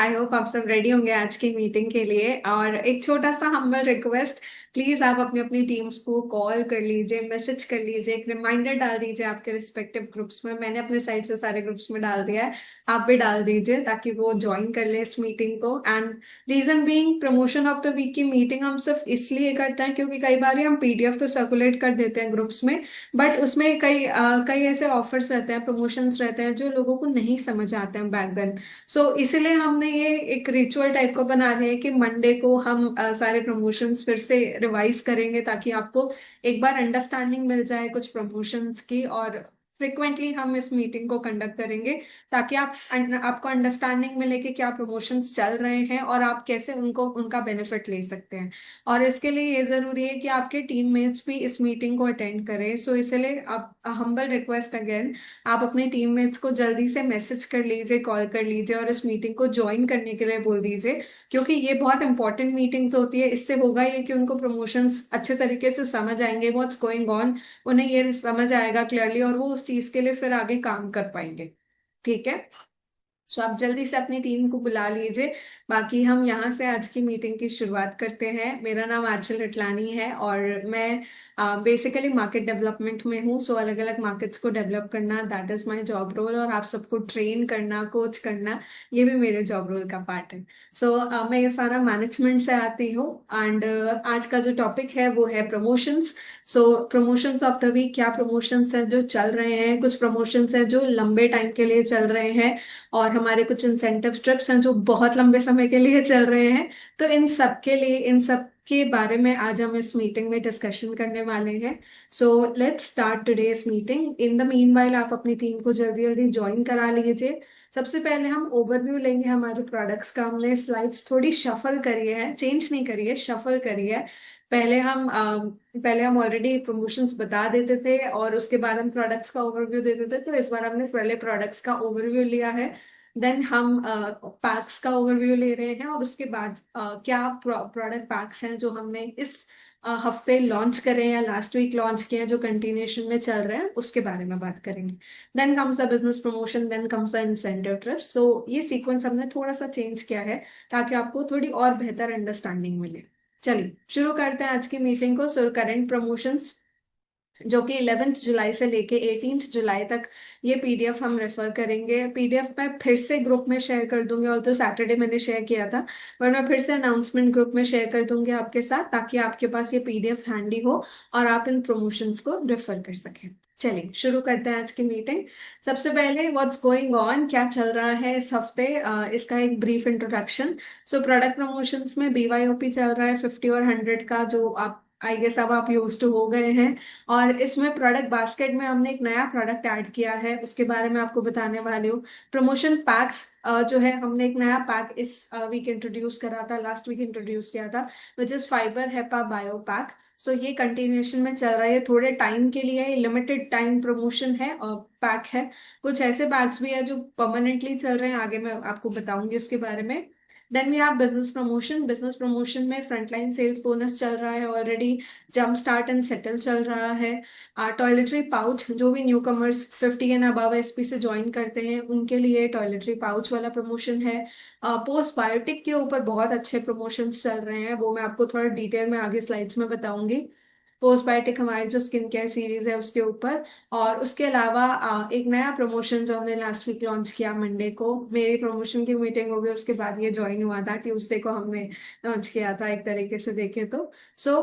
I hope आप सब ready होंगे आज की मीटिंग के लिए। और एक छोटा सा हम्बल रिक्वेस्ट, प्लीज आप अपनी अपनी टीम्स को कॉल कर लीजिए, मैसेज कर लीजिए, एक रिमाइंडर डाल दीजिए आपके रिस्पेक्टिव ग्रुप्स में। मैंने अपने साइड से सारे ग्रुप्स में डाल दिया है, आप भी डाल दीजिए ताकि वो ज्वाइन कर ले इस मीटिंग को। And reason being, promotion of the week की मीटिंग हम सिर्फ इसलिए करते हैं क्योंकि कई बार हम पीडीएफ तो सर्कुलेट कर देते हैं ग्रुप्स में, बट उसमें कई ऐसे ऑफर्स रहते हैं, प्रमोशंस रहते हैं जो लोगों को नहीं समझ आते हैं बैक देन। सो इसीलिए हमने ये एक रिचुअल टाइप का बना लिया है कि मंडे को हम सारे प्रमोशंस फिर से रिवाइज करेंगे ताकि आपको एक बार अंडरस्टैंडिंग मिल जाए कुछ प्रमोशंस की। और फ्रिक्वेंटली हम इस मीटिंग को कंडक्ट करेंगे ताकि आपको अंडरस्टैंडिंग मिले कि क्या प्रमोशंस चल रहे हैं और आप कैसे उनको उनका बेनिफिट ले सकते हैं। और इसके लिए ये जरूरी है कि आपके टीममेट्स भी इस मीटिंग को अटेंड करें। सो इसलिए आप, हम्बल रिक्वेस्ट अगेन, आप अपने टीममेट्स को जल्दी से मैसेज कर लीजिए, कॉल कर लीजिए और इस मीटिंग को ज्वाइन करने के लिए बोल दीजिए, क्योंकि ये बहुत इंपॉर्टेंट मीटिंग्स होती है। इससे होगा ये कि उनको प्रमोशंस अच्छे तरीके से समझ आएंगे, व्हाट्स गोइंग ऑन, उन्हें ये समझ आएगा क्लियरली और वो उस चीज के लिए फिर आगे काम कर पाएंगे। ठीक है, सो आप जल्दी से अपनी टीम को बुला लीजिए। बाकी हम यहाँ से आज की मीटिंग की शुरुआत करते हैं। मेरा नाम आंचल रटलानी है और मैं बेसिकली मार्केट डेवलपमेंट में हूँ। सो अलग अलग मार्केट्स को डेवलप करना, that is my job role, और आप सबको ट्रेन करना, कोच करना, ये भी मेरे जॉब रोल का पार्ट है। सो मैं ये सारा मैनेजमेंट से आती हूँ। एंड आज का जो टॉपिक है वो है promotions. So promotions of the week, क्या प्रमोशंस हैं जो चल रहे हैं, कुछ प्रमोशंस हैं जो लंबे टाइम के लिए चल रहे हैं, और हमारे कुछ इंसेंटिव ट्रिप्स हैं जो बहुत लंबे समय के लिए चल रहे हैं। तो इन सब के बारे में आज हम इस मीटिंग में डिस्कशन करने वाले हैं। So let's start today's meeting. In the meanwhile आप अपनी टीम को जल्दी जल्दी ज्वाइन करा लीजिए। सबसे पहले हम ओवरव्यू लेंगे हमारे प्रोडक्ट्स का। हमने स्लाइड्स थोड़ी शफल करी है, चेंज नहीं करी है, शफल करी है। पहले हम ऑलरेडी प्रमोशंस बता देते थे और उसके बाद हम प्रोडक्ट्स का ओवरव्यू देते थे, तो इस बार हमने पहले प्रोडक्ट्स का ओवरव्यू लिया है। देन हम पैक्स का ओवरव्यू ले रहे हैं और उसके बाद क्या प्रोडक्ट पैक्स हैं जो हमने इस हफ्ते लॉन्च करे हैं या लास्ट वीक लॉन्च किए हैं जो कंटिन्यूएशन में चल रहे हैं, उसके बारे में बात करेंगे। Then comes the business promotion, then comes the incentive trip. So ये सीक्वेंस हमने थोड़ा सा चेंज किया है ताकि आपको थोड़ी और बेहतर अंडरस्टैंडिंग मिले। चलिए शुरू करते हैं आज की मीटिंग को। सो करंट प्रमोशंस जो कि 11 जुलाई से लेके 18 जुलाई तक, ये पीडीएफ हम रेफर करेंगे। पीडीएफ मैं फिर से ग्रुप में शेयर कर दूंगी, और तो सैटरडे मैंने शेयर किया था, पर मैं फिर से अनाउंसमेंट ग्रुप में शेयर कर दूंगी आपके साथ, ताकि आपके पास ये पीडीएफ हैंडी हो और आप इन प्रमोशंस को रेफर कर सकें। चलिए शुरू करते हैं आज की मीटिंग। सबसे पहले व्हाट्स गोइंग ऑन, क्या चल रहा है इस हफ्ते, इसका एक brief introduction. So product promotions में बीवाईओपी चल रहा है 50 और 100 का, जो आप आई गेस अब आप यूज टू हो गए हैं। और इसमें प्रोडक्ट बास्केट में हमने एक नया प्रोडक्ट ऐड किया है, उसके बारे में आपको बताने वाली हूँ। प्रमोशन पैक्स जो है, हमने एक नया पैक इस वीक इंट्रोड्यूस करा था, लास्ट वीक इंट्रोड्यूस किया था, which is fibre hepa bio pack. So ये कंटिन्यूएशन में चल रहा है, ये थोड़े टाइम के लिए, लिमिटेड टाइम प्रमोशन है और पैक है। कुछ ऐसे पैक्स भी है जो परमानेंटली चल रहे हैं, आगे मैं आपको बताऊंगी उसके बारे में। Then we have business promotion. Business promotion में फ्रंटलाइन सेल्स बोनस चल रहा है already, jump start and settle चल रहा है। टॉयलेटरी पाउच, जो भी newcomers 50 and above SP से ज्वाइन करते हैं उनके लिए टॉयलेटरी पाउच वाला प्रमोशन है। पोस्ट बायोटिक के ऊपर बहुत अच्छे प्रमोशंस चल रहे हैं, वो मैं आपको थोड़ा डिटेल में आगे स्लाइड्स में बताऊंगी। पोस्ट बायोटिक हमारी जो स्किन केयर सीरीज है उसके ऊपर। और उसके अलावा एक नया प्रमोशन जो हमने लास्ट वीक लॉन्च किया मंडे को, मेरी प्रमोशन की मीटिंग हो गई उसके बाद ये ज्वाइन हुआ था, ट्यूसडे को हमने लॉन्च किया था एक तरीके से देखें तो। So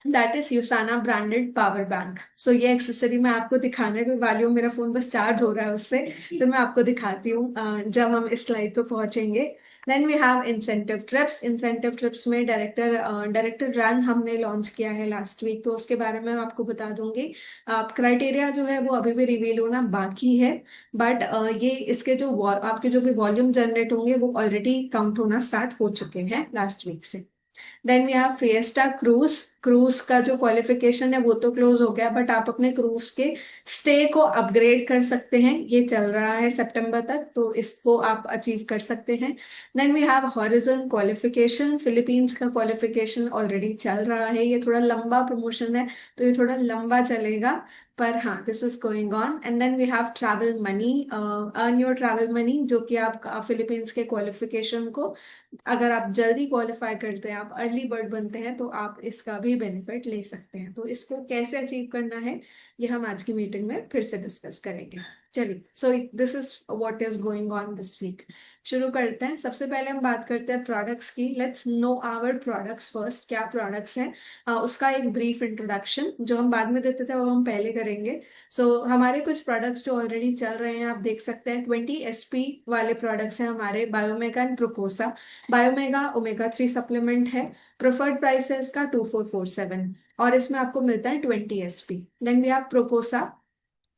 that is Usana branded power bank. So ये एक्सेसरी मैं आपको दिखाने भी वाली हूँ, मेरा फोन बस चार्ज हो रहा है उससे, तो मैं आपको दिखाती हूँ जब हम इस स्लाइड पे पहुंचेंगे। Then we have incentive trips. Incentive trips में डायरेक्टर रन हमने लॉन्च किया है लास्ट वीक, तो उसके बारे में मैं आपको बता दूंगी। क्राइटेरिया जो है वो अभी भी रिवील होना बाकी है, बट ये इसके जो आपके जो भी वॉल्यूम जनरेट होंगे वो ऑलरेडी काउंट होना स्टार्ट हो चुके हैं लास्ट वीक से। Then we have Fiesta cruise. Cruise का जो क्वालिफिकेशन है वो तो क्लोज हो गया, बट आप अपने क्रूज के स्टे को अपग्रेड कर सकते हैं, ये चल रहा है सितंबर तक, तो इसको आप अचीव कर सकते हैं। Then we have Horizon qualification. Philippines का क्वालिफिकेशन ऑलरेडी चल रहा है, ये थोड़ा लंबा प्रमोशन है तो ये थोड़ा लंबा चलेगा, पर हाँ this is going on. And then we have travel money, earn your travel money, जो कि आप फिलीपींस के क्वालिफिकेशन को अगर आप जल्दी क्वालिफाई करते हैं, आप अर्ली बर्ड बनते हैं, तो आप इसका भी बेनिफिट ले सकते हैं। तो इसको कैसे अचीव करना है ये हम आज की मीटिंग में फिर से डिस्कस करेंगे। चलिए, so this is what is going on this week. शुरू करते हैं। सबसे पहले हम बात करते हैं प्रोडक्ट्स की। Let's know our products first. क्या प्रोडक्ट्स हैं, उसका एक ब्रीफ इंट्रोडक्शन, जो हम बाद में देते थे वो हम पहले करेंगे। हमारे कुछ प्रोडक्ट्स जो ऑलरेडी चल रहे हैं, आप देख सकते हैं 20 SP वाले प्रोडक्ट्स हैं हमारे, बायोमेगा एंड प्रोकोसा। बायोमेगा ओमेगा 3 सप्लीमेंट है। प्रेफर्ड प्राइस है इसका 2447, और इसमें आपको मिलता है 20 SP। देन वी हैव प्रोकोसा,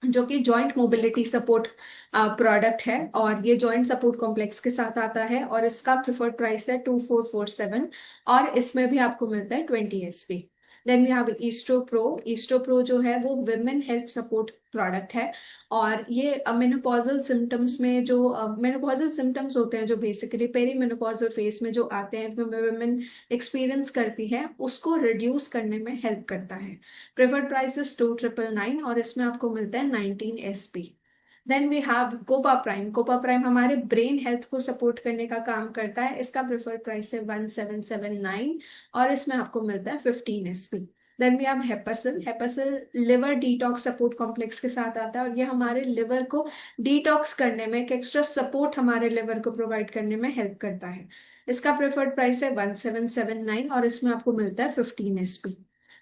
जो कि जॉइंट मोबिलिटी सपोर्ट प्रोडक्ट है, और ये जॉइंट सपोर्ट कॉम्प्लेक्स के साथ आता है, और इसका प्रिफर्ड प्राइस है 2447, और इसमें भी आपको मिलता है 20 SP। Then we have Esto Pro. Esto Pro जो है वो विमेन हेल्थ सपोर्ट प्रोडक्ट है, और ये मेनोपॉजल सिम्टम्स में जो मेनोपॉजल सिम्टम्स होते हैं, जो बेसिकली पेरी मेनोपॉजल फेस में जो आते हैं, विमेन एक्सपीरियंस करती है, उसको रिड्यूस करने में हेल्प करता है। प्रेफर्ड प्राइस इज 2999, और इसमें आपको मिलता है 19 SP। Then we have Copa Prime. Copa Prime हमारे ब्रेन हेल्थ को सपोर्ट करने का काम करता है, इसका प्रेफर्ड प्राइस है 1779, और इसमें आपको मिलता है 15 SP। Then we have Hepasil. Hepasil liver detox support complex के साथ आता है, और ये हमारे लिवर को डिटॉक्स करने में, एक एक्स्ट्रा सपोर्ट हमारे लिवर को प्रोवाइड करने में हेल्प करता है। इसका प्रेफर्ड प्राइस है 1779, और इसमें आपको मिलता है 15 SP।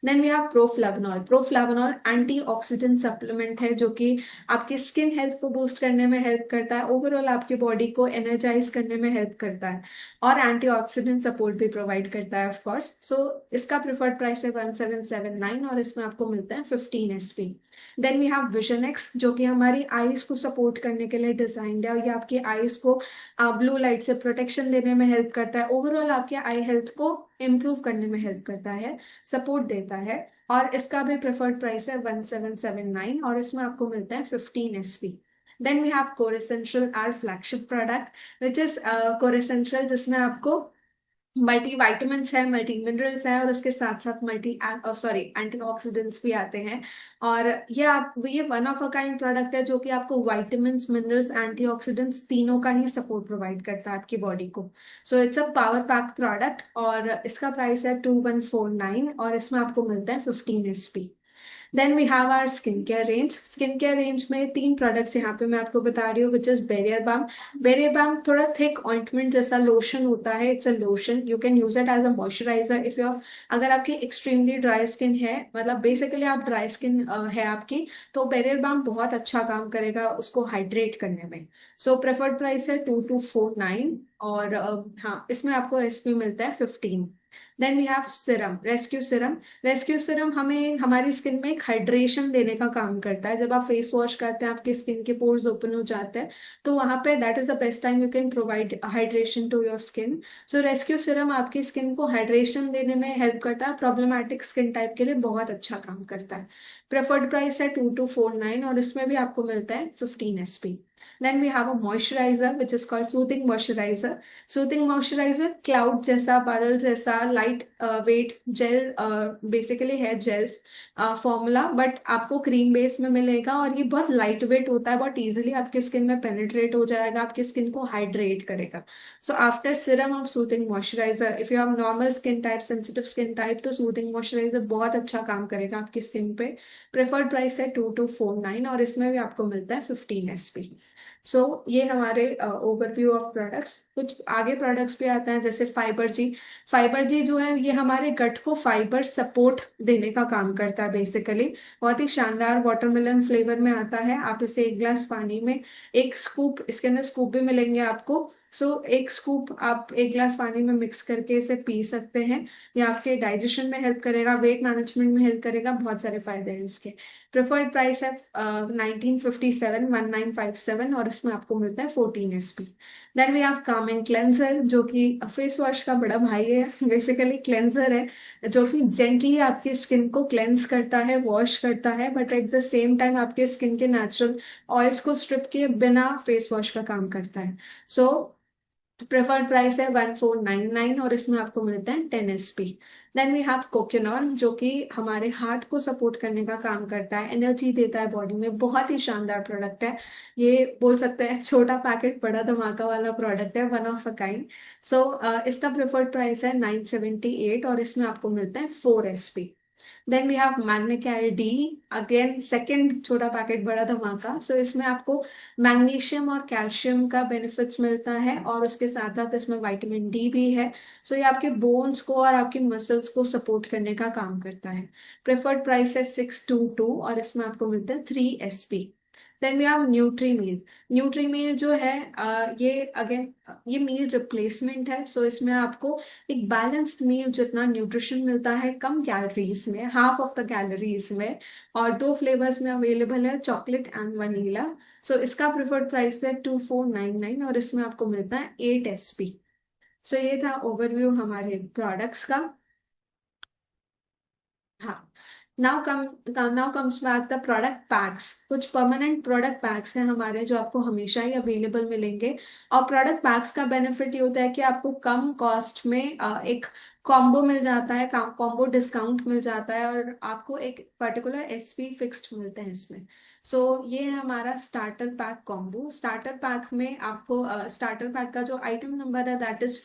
Then we have Proflavanol. Proflavanol antioxidant supplement है, जो कि आपकी स्किन हेल्थ को बूस्ट करने में हेल्प करता है, ओवरऑल आपकी बॉडी को एनर्जाइज करने में हेल्प करता है, और एंटीऑक्सीडेंट सपोर्ट भी प्रोवाइड करता है ऑफ कोर्स। इसका प्रिफर्ड प्राइस है 1779, और इसमें आपको मिलता है 15 SP। Then we have Vision X, जो कि हमारी आईज को सपोर्ट करने के लिए डिजाइंड है, और ये आपकी आईज को ब्लू लाइट से प्रोटेक्शन देने में हेल्प करता है, ओवरऑल आपके आई हेल्थ को इम्प्रूव करने में हेल्प करता है, सपोर्ट देता है, और इसका भी प्रेफर्ड प्राइस है 1779, और इसमें आपको मिलता है 15 SP। Then we have Coresentials, our flagship product which is Coresentials, जिसमें आपको मल्टी वाइटामिन्स है, मल्टी मिनरल्स है, और उसके साथ साथ मल्टी सॉरी एंटीऑक्सीडेंट्स भी आते हैं। और ये one of a kind product है, जो कि आपको वाइटामिन्स, मिनरल्स, एंटीऑक्सीडेंट्स तीनों का ही सपोर्ट प्रोवाइड करता है आपकी बॉडी को। It's a power pack product, और इसका प्राइस है 2149, और इसमें आपको मिलता है 15 SP। Then we have our skin care range. Skin care range में 3 प्रोडक्ट्स यहाँ पे मैं आपको बता रही हूँ, which is barrier balm. Barrier balm थोड़ा थिक ऑइंटमेंट जैसा लोशन होता है, it's a lotion, you can use it as a moisturiser if you, अगर आपकी एक्सट्रीमली ड्राई स्किन है, मतलब बेसिकली आप ड्राई स्किन है आपकी, तो बेरियर बाम बहुत अच्छा काम करेगा उसको हाइड्रेट करने में। प्रेफर्ड प्राइस है 2249, और हाँ इसमें आपको एसपी मिलता है 15। Then we have serum, rescue serum. Rescue serum हमें हमारी स्किन में एक हाइड्रेशन देने का काम करता है। जब आप फेस वॉश करते हैं, आपकी स्किन के पोर्स ओपन हो जाते हैं, तो वहां पे that is the best time you can provide hydration to your skin. Rescue serum आपकी स्किन को हाइड्रेशन देने में हेल्प करता है, प्रॉब्लमैटिक स्किन टाइप के लिए बहुत अच्छा काम करता है। प्रेफर्ड प्राइस है 2249, और इसमें भी आपको मिलता है 15 SP। Then we have a moisturiser which is called soothing moisturiser. Soothing moisturiser cloud जैसा, बादल जैसा लाइट वेट जेल, बेसिकली है जेल फॉर्मूला, बट आपको क्रीम बेस में मिलेगा, और ये बहुत लाइट वेट होता है, बहुत इजीली आपकी स्किन में पेनिट्रेट हो जाएगा, आपकी स्किन को हाइड्रेट करेगा। After Siram of soothing moisturiser, if you have normal skin type, sensitive skin type, तो सूथिंग मॉइस्चराइजर बहुत अच्छा काम करेगा आपकी स्किन पे। प्रेफर्ड प्राइस है 2249, और इसमें भी आपको मिलता है 15 SP। ये हमारे ओवरव्यू ऑफ प्रोडक्ट्स। कुछ आगे प्रोडक्ट्स भी आते हैं, जैसे फाइबर जी। फाइबर जी जो है, ये हमारे गट को फाइबर सपोर्ट देने का काम करता है बेसिकली। बहुत ही शानदार वाटरमेलन फ्लेवर में आता है। आप इसे 1 ग्लास पानी में, एक स्कूप, इसके अंदर स्कूप भी मिलेंगे आपको। एक स्कूप आप 1 ग्लास पानी में मिक्स करके इसे पी सकते हैं। ये आपके डाइजेशन में हेल्प करेगा, वेट मैनेजमेंट में हेल्प करेगा, बहुत सारे फायदे हैं इसके। प्रेफर्ड प्राइस है 1957, 1957, और इसमें आपको मिलता है 14 SP। Then we have calming cleanser, जो कि फेस वॉश का बड़ा भाई है, बेसिकली क्लेंजर है जो कि जेंटली आपकी स्किन को क्लेंस करता है, वॉश करता है, but at the same time आपके स्किन के नेचुरल ऑयल्स को स्ट्रिप किए बिना फेस वॉश का काम करता है। सो प्रेफर्ड प्राइस है 1499 और इसमें आपको मिलता है 10 SP। देन वी हैव कोकोनॉन, जो कि हमारे हार्ट को सपोर्ट करने का काम करता है, एनर्जी देता है बॉडी में, बहुत ही शानदार प्रोडक्ट है। ये बोल सकते हैं छोटा पैकेट बड़ा धमाका वाला प्रोडक्ट है, वन ऑफ अ काइंड। सो इसका प्रेफर्ड प्राइस है 978 और इसमें आपको मिलता है 4 SP। Then we have MagneCal D, again second छोटा पैकेट बड़ा धमाका। सो इसमें आपको मैग्नीशियम और कैल्शियम का बेनिफिट्स मिलता है और उसके साथ साथ इसमें विटामिन डी भी है। सो ये आपके बोन्स को और आपके मसल्स को सपोर्ट करने का काम करता है। प्रेफर्ड प्राइस है 622 और इसमें आपको मिलता है 3 SP। Then we have Nutrimeal. Nutrimeal जो है ये अगेन ये मील रिप्लेसमेंट है। सो इसमें आपको एक बैलेंस्ड मील जितना न्यूट्रिशन मिलता है कम कैलोरीज में, हाफ ऑफ द कैलोरीज में, और दो फ्लेवर्स में अवेलेबल है, चॉकलेट एंड वनीला। सो इसका प्रिफर्ड प्राइस है 2499 और इसमें आपको मिलता है 8 SP। सो ये था ओवरव्यू हमारे प्रोडक्ट्स का। हाँ, now comes back the product PACS. कुछ परमानेंट प्रोडक्ट पैक्स हैं हमारे जो आपको हमेशा ही अवेलेबल मिलेंगे। और प्रोडक्ट पैक्स का बेनिफिट ये होता है कि आपको कम कॉस्ट में एक कॉम्बो मिल जाता है, कॉम्बो डिस्काउंट मिल जाता है और आपको एक पर्टिकुलर SP फिक्स्ड मिलते हैं इसमें। सो ये है हमारा starter pack combo. Starter pack में आपको स्टार्टर पैक का जो आइटम नंबर है दैट इज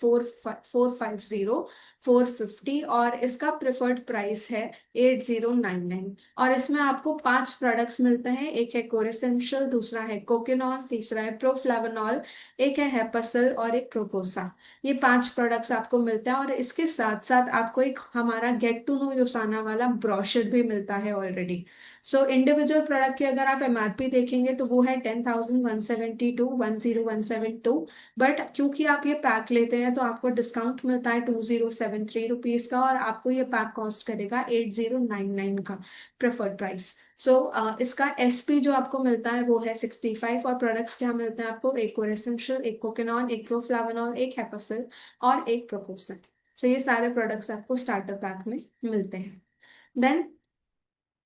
450 और इसका प्रेफर्ड प्राइस है 8099। और इसमें आपको 5 प्रोडक्ट्स मिलते हैं, एक है कोरेसेंशियल, दूसरा है कोकोनॉल, तीसरा है प्रोफ्लावनॉल, एक है हेपसल और एक प्रोकोसा। ये 5 प्रोडक्ट्स आपको मिलते हैं और इसके साथ साथ आपको एक हमारा गेट टू नो योसाना वाला ब्रोशर भी मिलता है ऑलरेडी। सो इंडिविजुअल प्रोडक्ट की अगर आप MRP देखेंगे तो वो है 10,172, 10172। बट क्योंकि आप ये पैक लेते हैं तो आपको डिस्काउंट मिलता है 2073 रुपीज का और आपको ये पैक कॉस्ट करेगा 8099 का प्रेफर्ड प्राइस। सो इसका SP जो आपको मिलता है वो है 65 और प्रोडक्ट्स क्या मिलते हैं आपको, एक कोरेसेंशियल, एक कोकोनॉन, एक प्रोफ्लावनॉल, एक हेपासिल और एक प्रोपोसन। सो ये सारे प्रोडक्ट्स आपको स्टार्टर पैक में मिलते हैं। Then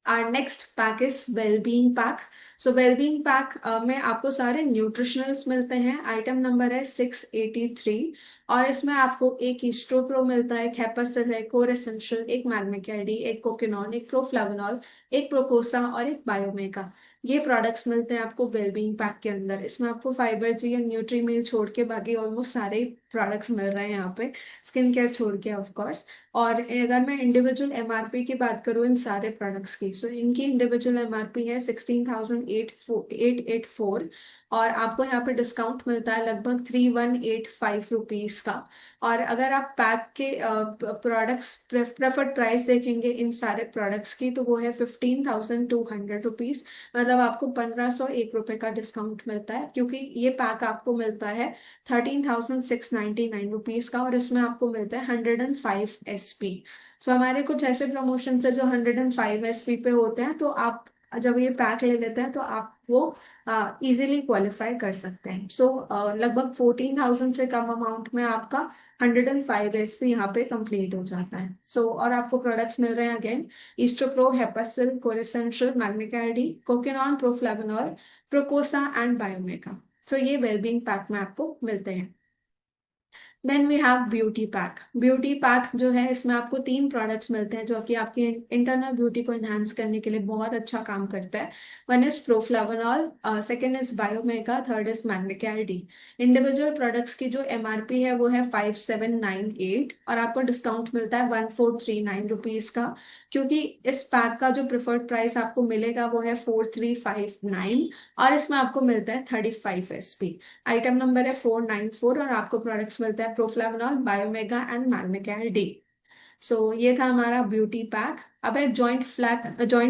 Our next pack is well-being pack. So well-being pack में आपको सारे न्यूट्रिशनल्स मिलते हैं। आइटम नंबर है 683 और इसमें आपको एक ईस्ट्रोप्रो मिलता है, एक हेपासिल है, कोर एसेंशियल, एक मैग्नेकाइडी, एक कोकिनॉन, एक प्रोफ्लावनॉल, एक प्रोकोसा और एक बायोमेका। ये प्रोडक्ट्स मिलते हैं आपको वेलबींग पैक के अंदर। इसमें आपको फाइबर जी और न्यूट्री मिल छोड़ के बाकी ऑलमोस्ट सारे प्रोडक्ट्स मिल रहे हैं यहाँ पे, स्किन केयर छोड़ के ऑफ कोर्स। और अगर मैं इंडिविजुअल MRP की बात करूँ इन सारे प्रोडक्ट्स की, सो इनकी इंडिविजुअल MRP है 16,884 और आपको यहाँ पे डिस्काउंट मिलता है लगभग 3185 रुपीज का। और अगर आप पैक के प्रोडक्ट्स प्रेफर्ड प्राइस देखेंगे इन सारे प्रोडक्ट्स की तो वो है 15,200 रुपीज। मतलब आपको 1501 रुपए का डिस्काउंट मिलता है क्योंकि ये पैक आपको मिलता है 13,699 रुपीज का और इसमें आपको मिलता है 105 SP। सो हमारे कुछ ऐसे प्रमोशन है जो 105 SP पे होते हैं, तो आप जब ये पैक ले लेते हैं तो आप वो इजीली क्वालिफाई कर सकते हैं। सो लगभग 14,000 से कम अमाउंट में आपका 105 SP यहाँ पे कंप्लीट हो जाता है। सो और आपको प्रोडक्ट्स मिल रहे हैं अगेन, ईस्टोप्रो, हेपासिल, कोरेसेंशियल, मैग्नेकाइडी, कोकिनॉन, प्रोफ्लावनॉल, प्रोकोसा एंड बायोमेका। सो ये वेलबींग पैक में आपको मिलते हैं। Then we have beauty pack. Beauty pack जो है इसमें आपको 3 प्रोडक्ट्स मिलते हैं जो कि आपकी इंटरनल ब्यूटी को एनहांस करने के लिए बहुत अच्छा काम करता है। One is Proflavanol, second is Biomega, third is MagneCal D. Individual products की जो MRP है वो है 5798 और आपको डिस्काउंट मिलता है 1439 रुपीज का, क्योंकि इस पैक का जो प्रिफर्ड प्राइस आपको मिलेगा वो है 4359 और इसमें आपको मिलता है 35 SP। आइटम नंबर है 494 और आपको प्रोडक्ट्स मिलता है प्रोफ्लावनॉल, बायोमेगा एंड मैग्नेकाइड डी। सो ये था हमारा ब्यूटी पैक। अब है जॉइंट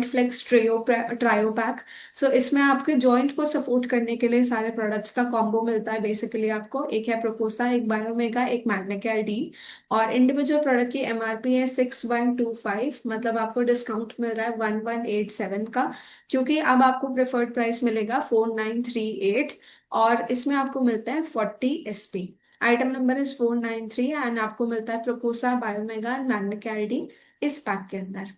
फ्लेक्स ट्रायो पैक। सो इसमें आपके जॉइंट को सपोर्ट करने के लिए सारे प्रोडक्ट्स का कॉम्बो मिलता है बेसिकली आपको। एक है प्रोपोसा, एक बायोमेगा, एक मैग्नेकेल डी। और इंडिविजुअल प्रोडक्ट की एमआरपी है 6125, मतलब आपको डिस्काउंट मिल रहा है 1187 का, क्योंकि अब आपको प्रेफर्ड प्राइस मिलेगा 4938। और इसमें आपको मिलता है 40 SP। Item number is 493 and आपको मिलता है प्रोपोसा, बायोमेगा, मैग्नेकेल डी इस पैक के अंदर।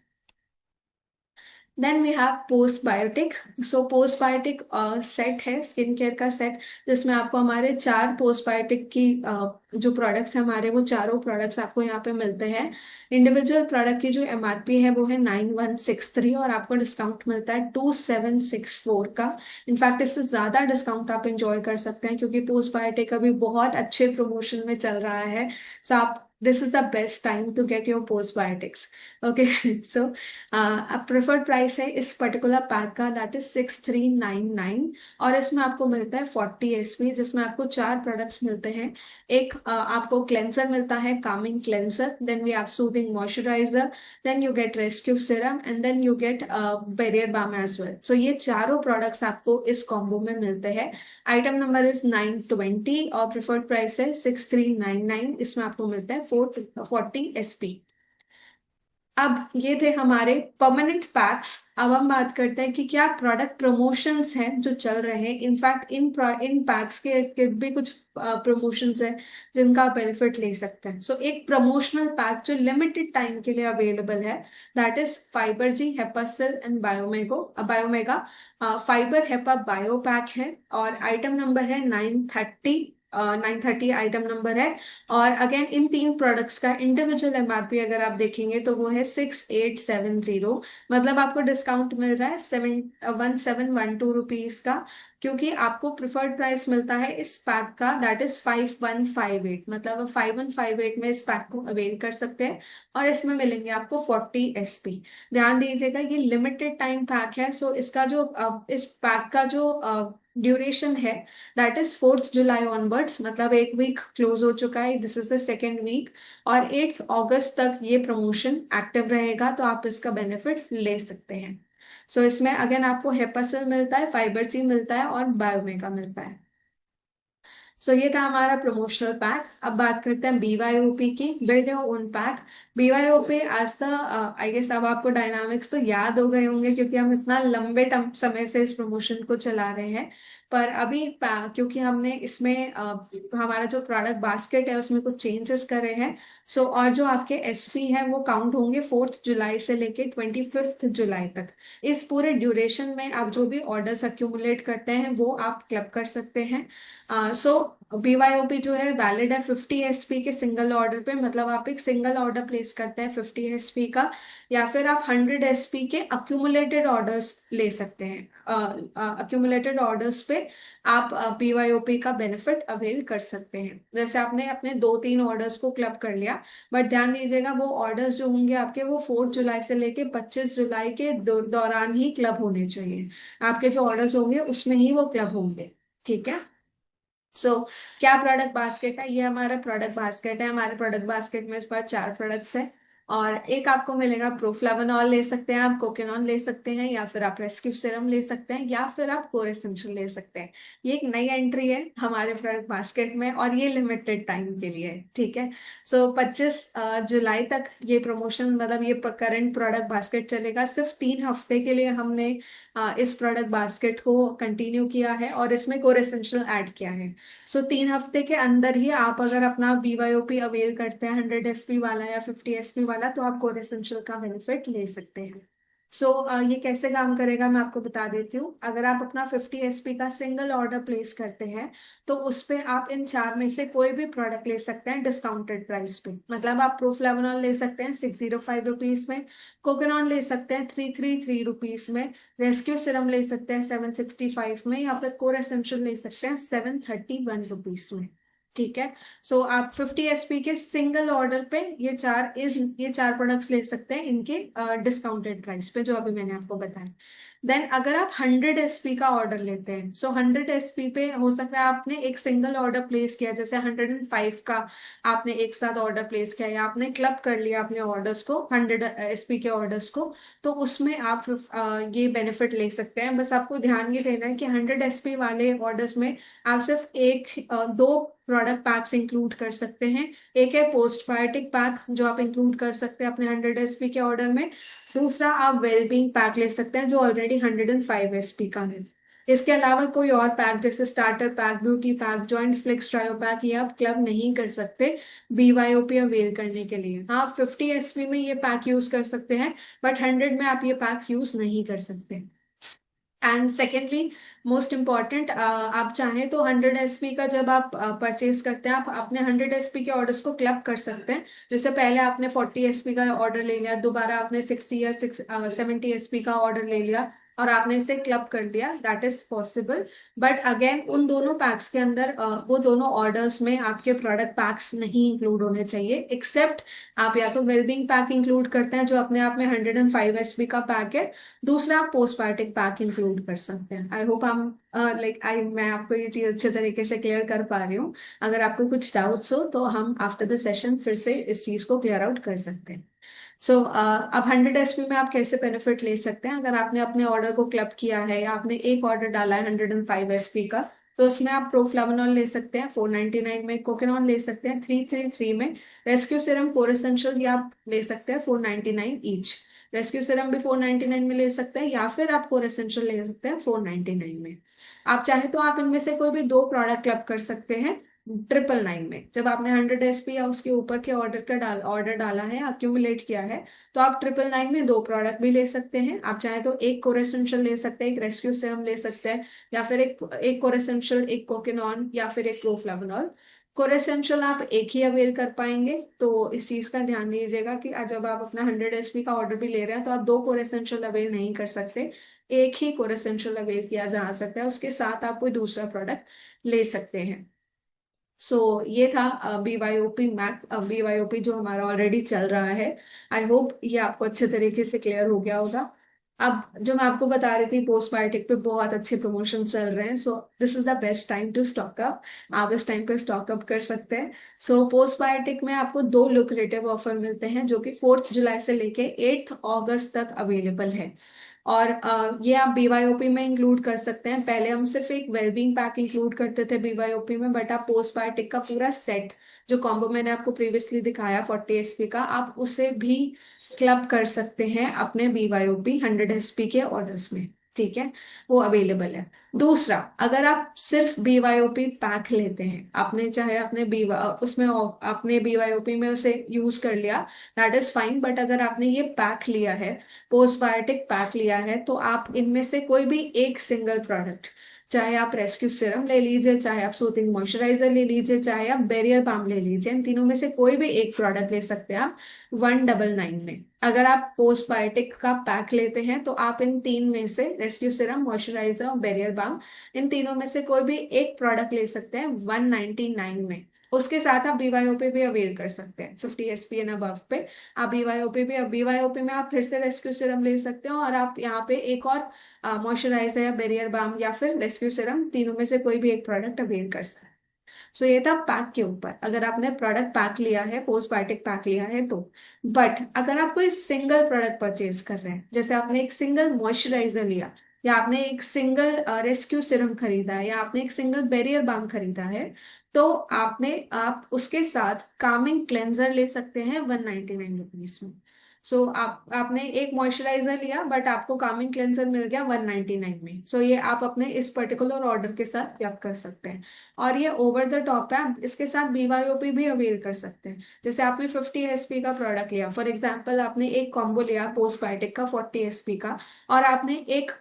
Then we have postbiotic. So postbiotic set है, स्किन केयर का सेट, जिसमें आपको हमारे 4 पोस्ट बायोटिक की जो प्रोडक्ट्स हैं हमारे, वो चारों प्रोडक्ट्स आपको यहाँ पे मिलते हैं। इंडिविजुअल प्रोडक्ट की जो एमआरपी है वो है 9163 और आपको डिस्काउंट मिलता है 2764 का। इनफैक्ट इससे ज्यादा डिस्काउंट आप इंजॉय कर सकते हैं, क्योंकि पोस्ट बायोटिक अभी बहुत अच्छे प्रमोशन में चल रहा है। सो आप, this is the best time to get your postbiotics. Okay. So अब प्रेफर्ड प्राइस है इस पर्टिकुलर पैक का, दैट इज 6399। और इसमें आपको मिलता है 40 SP, जिसमें आपको 4 प्रोडक्ट्स मिलते हैं। एक आपको क्लेंसर मिलता है, calming cleanser, then we have soothing moisturiser, then you get rescue serum and then you get barrier balm as well. So ये चारों प्रोडक्ट्स आपको इस कॉम्बो में मिलते हैं। आइटम नंबर इज 920 और प्रेफर्ड प्राइस है 6399। इसमें आपको मिलता है 40 SP। अब ये थे हमारे परमानेंट पैक्स। अब हम बात करते हैं कि क्या प्रोडक्ट प्रमोशंस हैं जो चल रहे हैं। इनफैक्ट इन पैक्स के भी कुछ प्रमोशंस हैं जिनका आप बेनिफिट ले सकते हैं। सो एक प्रमोशनल पैक जो लिमिटेड टाइम के लिए अवेलेबल है, that is fibre G, Hepasil and Biomega. Fibre hepa bio pack है और आइटम नंबर है 930। 930 आइटम नंबर है। और अगेन इन 3 प्रोडक्ट्स का इंडिविजुअल एमआरपी अगर आप देखेंगे तो वो है 6870, मतलब आपको डिस्काउंट मिल रहा है 1712 रुपीज का, क्योंकि आपको प्रिफर्ड प्राइस मिलता है इस पैक का, दैट इज 5158, मतलब आप 5158 में इस पैक को अवेल कर सकते हैं। और इसमें मिलेंगे आपको 40 SP। ध्यान दीजिएगा ये लिमिटेड टाइम पैक है, सो इसका जो इस पैक का जो ड्यूरेशन है, दैट इज 4 जुलाई ऑनवर्ड्स, मतलब एक वीक क्लोज हो चुका है, this is the second week. और 8 अगस्त तक ये प्रमोशन एक्टिव रहेगा, तो आप इसका बेनिफिट ले सकते हैं। सो इसमें अगेन आपको हेपासिल मिलता है, फाइबर सी मिलता है और बायोमेगा मिलता है। सो ये था हमारा प्रमोशनल पैक। अब बात करते हैं BYOP की, build your own pack. BYOP आज द, आई गेस अब आपको डायनामिक्स तो याद हो गए होंगे, क्योंकि हम इतना लंबे समय से इस प्रमोशन को चला रहे हैं। पर अभी क्योंकि हमने इसमें हमारा जो प्रोडक्ट बास्केट है उसमें कुछ चेंजेस करे हैं। सो और जो आपके SP हैं वो काउंट होंगे 4 जुलाई से लेके 25 जुलाई तक। इस पूरे ड्यूरेशन में आप जो भी ऑर्डर्स अक्यूमुलेट करते हैं वो आप क्लब कर सकते हैं। सो BYOP जो है वैलिड है 50 SP के सिंगल ऑर्डर पे, मतलब आप एक सिंगल ऑर्डर प्लेस करते हैं 50 SP का, या फिर आप 100 SP के अक्यूमुलेटेड ऑर्डर्स ले सकते हैं। अक्यूमुलेटेड ऑर्डर्स पे आप BYOP का बेनिफिट अवेल कर सकते हैं। जैसे आपने अपने 2-3 ऑर्डर्स को क्लब कर लिया, बट ध्यान दीजिएगा वो ऑर्डर्स जो होंगे आपके वो 4 जुलाई से लेके 25 जुलाई के दौरान ही क्लब होने चाहिए। आपके जो ऑर्डर्स होंगे उसमें ही वो क्लब होंगे, ठीक है। क्या प्रोडक्ट बास्केट है, ये हमारा प्रोडक्ट बास्केट है। हमारे प्रोडक्ट बास्केट में इस बार 4 प्रोडक्ट्स हैं। और एक आपको मिलेगा प्रोफ्लावनॉल, ले सकते हैं आप, कोकेनॉन ले सकते हैं, या फिर आप रेस्क्यू सीरम ले सकते हैं, या फिर आप कोर एसेंशियल ले सकते हैं। ये एक नई एंट्री है हमारे प्रोडक्ट बास्केट में और ये लिमिटेड टाइम के लिए है, ठीक है। 25 जुलाई तक ये प्रमोशन, मतलब ये करंट प्रोडक्ट बास्केट चलेगा। सिर्फ 3 हफ्ते के लिए हमने इस प्रोडक्ट बास्केट को कंटिन्यू किया है और इसमें कोर एसेंशियल ऐड किया है। 3 हफ्ते के अंदर ही आप अगर अपना BYOP अवेल करते हैं 100 SP वाला या 50 SP वाला, तो आप कोर एसेंशियल का बेनिफिट ले सकते हैं। ये कैसे काम करेगा मैं आपको बता देती हूँ। अगर आप अपना 50 SP का सिंगल ऑर्डर प्लेस करते हैं, तो उस पे आप इन 4 में से कोई भी प्रोडक्ट ले सकते हैं डिस्काउंटेड प्राइस पे। मतलब आप प्रोफ्लावनॉल ले सकते हैं 605 रुपीज में, कोकोनॉन ले सकते हैं 333 रुपीज में, रेस्क्यू सिरम ले सकते हैं 765 में, या फिर कोर एसेंशियल ले सकते हैं 731 रुपीज में। ठीक है। सो आप 50 एसपी के सिंगल ऑर्डर पे ये चार प्रोडक्ट्स ले सकते हैं इनके डिस्काउंटेड प्राइस पे, जो अभी मैंने आपको बताया। देन अगर आप 100 एसपी का ऑर्डर लेते हैं, सो 100 एसपी पे हो सकता है आपने एक सिंगल ऑर्डर प्लेस किया, जैसे 105 का आपने एक साथ ऑर्डर प्लेस किया, या आपने क्लब कर लिया अपने ऑर्डर्स को, 100 एसपी के ऑर्डर्स को, तो उसमें आप ये बेनिफिट ले सकते हैं। बस आपको ध्यान ये देना है कि 100 एसपी वाले ऑर्डर्स में आप सिर्फ दो प्रोडक्ट पैक्स इंक्लूड कर सकते हैं। एक है पोस्ट बायोटिक पैक जो आप इंक्लूड कर सकते हैं अपने 100 एसपी के ऑर्डर में। दूसरा आप वेलबींग पैक ले सकते हैं जो ऑलरेडी 105 एसपी का है। इसके अलावा कोई और पैक जैसे starter pack, beauty pack, joint flex trio pack, ये आप क्लब नहीं कर सकते बीवाईओपी अवेल करने के लिए। हाँ, 50 एसपी में ये पैक यूज कर सकते हैं, बट 100 में आप ये पैक यूज नहीं कर सकते। एंड सेकेंडली, मोस्ट इम्पॉर्टेंट, आप चाहें तो 100 एसपी का जब आप परचेज करते हैं, आप अपने 100 एसपी के ऑर्डर्स को क्लब कर सकते हैं। जैसे पहले आपने 40 एसपी का ऑर्डर ले लिया, दोबारा आपने 60 या 70 एसपी का ऑर्डर ले लिया और आपने इसे क्लब कर दिया, that is possible. But again उन दोनों पैक्स के अंदर वो दोनों ऑर्डर्स में आपके प्रोडक्ट पैक्स नहीं इंक्लूड होने चाहिए, एक्सेप्ट आप या तो वेलबींग पैक इंक्लूड करते हैं जो अपने आप में 105 एसपी का पैक है। दूसरा आप पोस्टबायोटिक पैक इंक्लूड कर सकते हैं। आई होप हम लाइक आई मैं आपको ये चीज अच्छे तरीके से क्लियर कर पा रही हूँ। अगर आपको कुछ डाउट्स हो तो हम आफ्टर द सेशन फिर से इस चीज को क्लियर आउट कर सकते हैं। सो अब 100 एसपी में आप कैसे बेनिफिट ले सकते हैं, अगर आपने अपने ऑर्डर को क्लब किया है या आपने एक ऑर्डर डाला है 105 एसपी का, तो उसमें आप प्रोफ्लावनॉल ले सकते हैं 499 में, कोकेनॉन ले सकते हैं 333 में, रेस्क्यू सीरम 4 एसेंशियल ये आप ले सकते हैं 499 ईच। रेस्क्यू सीरम भी 499 में ले सकते हैं, या फिर आप कोर एसेंशियल ले सकते हैं 499 में। आप चाहे तो आप इनमें से कोई भी दो प्रोडक्ट क्लब कर सकते हैं 999 में। जब आपने 100 एसपी या उसके ऊपर के ऑर्डर डाला है, अक्यूमुलेट किया है, तो आप 999 में दो प्रोडक्ट भी ले सकते हैं। आप चाहे तो एक कोर एसेंशियल ले सकते हैं, एक रेस्क्यू सीरम ले सकते हैं, या फिर एक कोर एसेंशियल, एक कोकेनॉन, या फिर एक प्रोफ्लावनॉल। कोर एसेंशियल आप एक ही अवेल कर पाएंगे, तो इस चीज का ध्यान दीजिएगा कि जब आप अपना 100 एसपी का ऑर्डर भी ले रहे हैं तो आप दो कोर एसेंशियल अवेल नहीं कर सकते, एक ही कोर एसेंशियल अवेल किया जा सकता है, उसके साथ आप कोई दूसरा प्रोडक्ट ले सकते हैं। सो ये था BYOP मैक, BYOP जो हमारा ऑलरेडी चल रहा है। आई होप ये आपको अच्छे तरीके से क्लियर हो गया होगा। अब जो मैं आपको बता रही थी, पोस्टबायोटिक पे बहुत अच्छे प्रमोशन चल रहे हैं, so this is the best time to stock up. आप इस टाइम पे स्टॉक अप कर सकते हैं। सो पोस्टबायोटिक में आपको दो लुक्रेटिव ऑफर मिलते हैं जो कि 4 जुलाई से लेके 8 अगस्त तक अवेलेबल है। और ये आप BYOP में इंक्लूड कर सकते हैं। पहले हम सिर्फ एक वेलबींग पैक इंक्लूड करते थे BYOP में, बट आप पोस्टबायोटिक का पूरा सेट, जो कॉम्बो मैंने आपको प्रीवियसली दिखाया 40 एसपी का, आप उसे भी क्लब कर सकते हैं अपने BYOP 100 एसपी के ऑर्डर्स में। ठीक है, वो अवेलेबल है। दूसरा, अगर आप सिर्फ BYOP पैक लेते हैं, आपने चाहे अपने उसमें अपने BYOP में उसे यूज कर लिया, दैट इज फाइन, बट अगर आपने ये पैक लिया है, पोस्टबायोटिक पैक लिया है, तो आप इनमें से कोई भी एक सिंगल प्रोडक्ट, चाहे आप रेस्क्यू सीरम ले लीजिए, चाहे आप सूथिंग मॉइस्चराइजर ले लीजिए, चाहे आप बैरियर बाम ले लीजिए, इन तीनों में से कोई भी एक प्रोडक्ट ले सकते हैं आप 199 में। अगर आप पोस्टबायोटिक का पैक लेते हैं तो आप इन तीन में से, रेस्क्यू सीरम, मॉइस्चराइजर और बैरियर बाम, इन तीनों में से कोई भी एक प्रोडक्ट ले सकते हैं 199 में। उसके साथ आप BYOP भी अवेल कर सकते हैं 50 एसपी एंड अबव पे। आप BYOP में आप फिर से रेस्क्यू सीरम ले सकते हो, और आप यहाँ पे एक और मॉइस्चराइजर या बैरियर बाम या फिर रेस्क्यू सीरम, तीनों में से कोई भी एक प्रोडक्ट अवेल कर सकते हैं। सो ये था पैक के ऊपर, अगर आपने प्रोडक्ट पैक लिया है, पोस्टबायोटिक पैक लिया है तो। बट अगर आप कोई सिंगल प्रोडक्ट परचेज कर रहे हैं, जैसे आपने एक सिंगल मॉइस्चराइजर लिया, या आपने एक सिंगल रेस्क्यू सीरम खरीदा है, या आपने एक सिंगल बैरियर बाम खरीदा है, तो आप उसके साथ कामिंग क्लेंजर ले सकते हैं 199 रुपीज में। सो आपने एक मॉइस्चराइजर लिया, बट आपको कामिंग क्लेंजर मिल गया 199 में। सो ये आप अपने इस पर्टिकुलर ऑर्डर के साथ क्लब कर सकते हैं। और ये ओवर द टॉप है, आप इसके साथ BYOP भी अवेल कर सकते हैं। जैसे आपने 50 एसपी का प्रोडक्ट लिया, फॉर एग्जाम्पल आपने एक कॉम्बो लिया पोस्टबायोटिक का 40 एसपी का, और आपने एक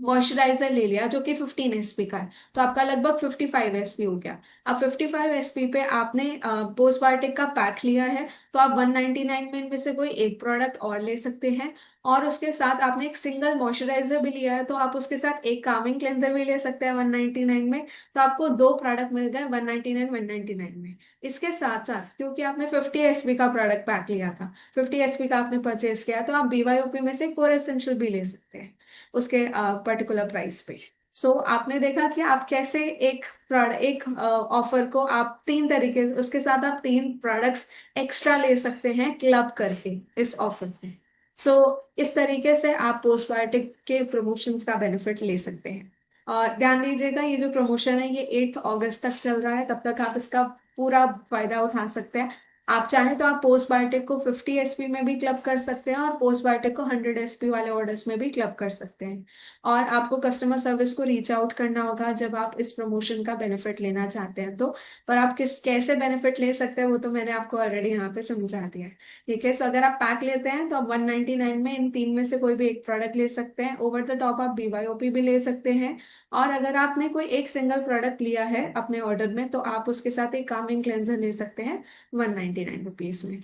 मॉइस्चराइजर ले लिया जो कि 15 एसपी का है, तो आपका लगभग 55 एसपी हो गया। अब 55 एसपी पे आपने पोस्ट बायोटिक का पैक लिया है, तो आप 199 में इनमें से कोई एक प्रोडक्ट और ले सकते हैं। और उसके साथ आपने एक सिंगल मॉइस्चराइजर भी लिया है, तो आप उसके साथ एक कामिंग क्लेंजर भी ले सकते हैं 199 में। तो आपको दो प्रोडक्ट मिल गए 199 में। इसके साथ साथ क्योंकि आपने 50 एसपी का प्रोडक्ट पैक लिया था, 50 एसपी का आपने परचेज किया, तो आप BYOP में से कोर एसेंशियल भी ले सकते हैं उसके पर्टिकुलर प्राइस पे। सो आपने देखा कि आप कैसे एक प्रोडक्ट, एक ऑफर को आप तीन तरीके से, उसके साथ आप तीन प्रोडक्ट्स एक्स्ट्रा ले सकते हैं क्लब करके इस ऑफर में। सो इस तरीके से आप पोस्टबायोटिक के प्रमोशंस का बेनिफिट ले सकते हैं। और ध्यान दीजिएगा, ये जो प्रमोशन है ये 8 अगस्त तक चल रहा है, तब तक आप इसका पूरा फायदा उठा सकते हैं। आप चाहें तो आप पोस्ट बायोटिक को 50 एसपी में भी क्लब कर सकते हैं और पोस्ट बायोटिक को 100 एसपी वाले ऑर्डर्स में भी क्लब कर सकते हैं। और आपको कस्टमर सर्विस को रीच आउट करना होगा जब आप इस प्रमोशन का बेनिफिट लेना चाहते हैं तो। पर आप किस कैसे बेनिफिट ले सकते हैं वो तो मैंने आपको ऑलरेडी यहाँ पे समझा दिया है। ठीक है, सो अगर आप पैक लेते हैं तो आप 199 में इन तीन में से कोई भी एक प्रोडक्ट ले सकते हैं। ओवर द टॉप आप BYOP भी ले सकते हैं। और अगर आपने कोई एक सिंगल प्रोडक्ट लिया है अपने ऑर्डर में, तो आप उसके साथ एक कामिंग क्लेंजर ले सकते हैं 199 रुपीज में।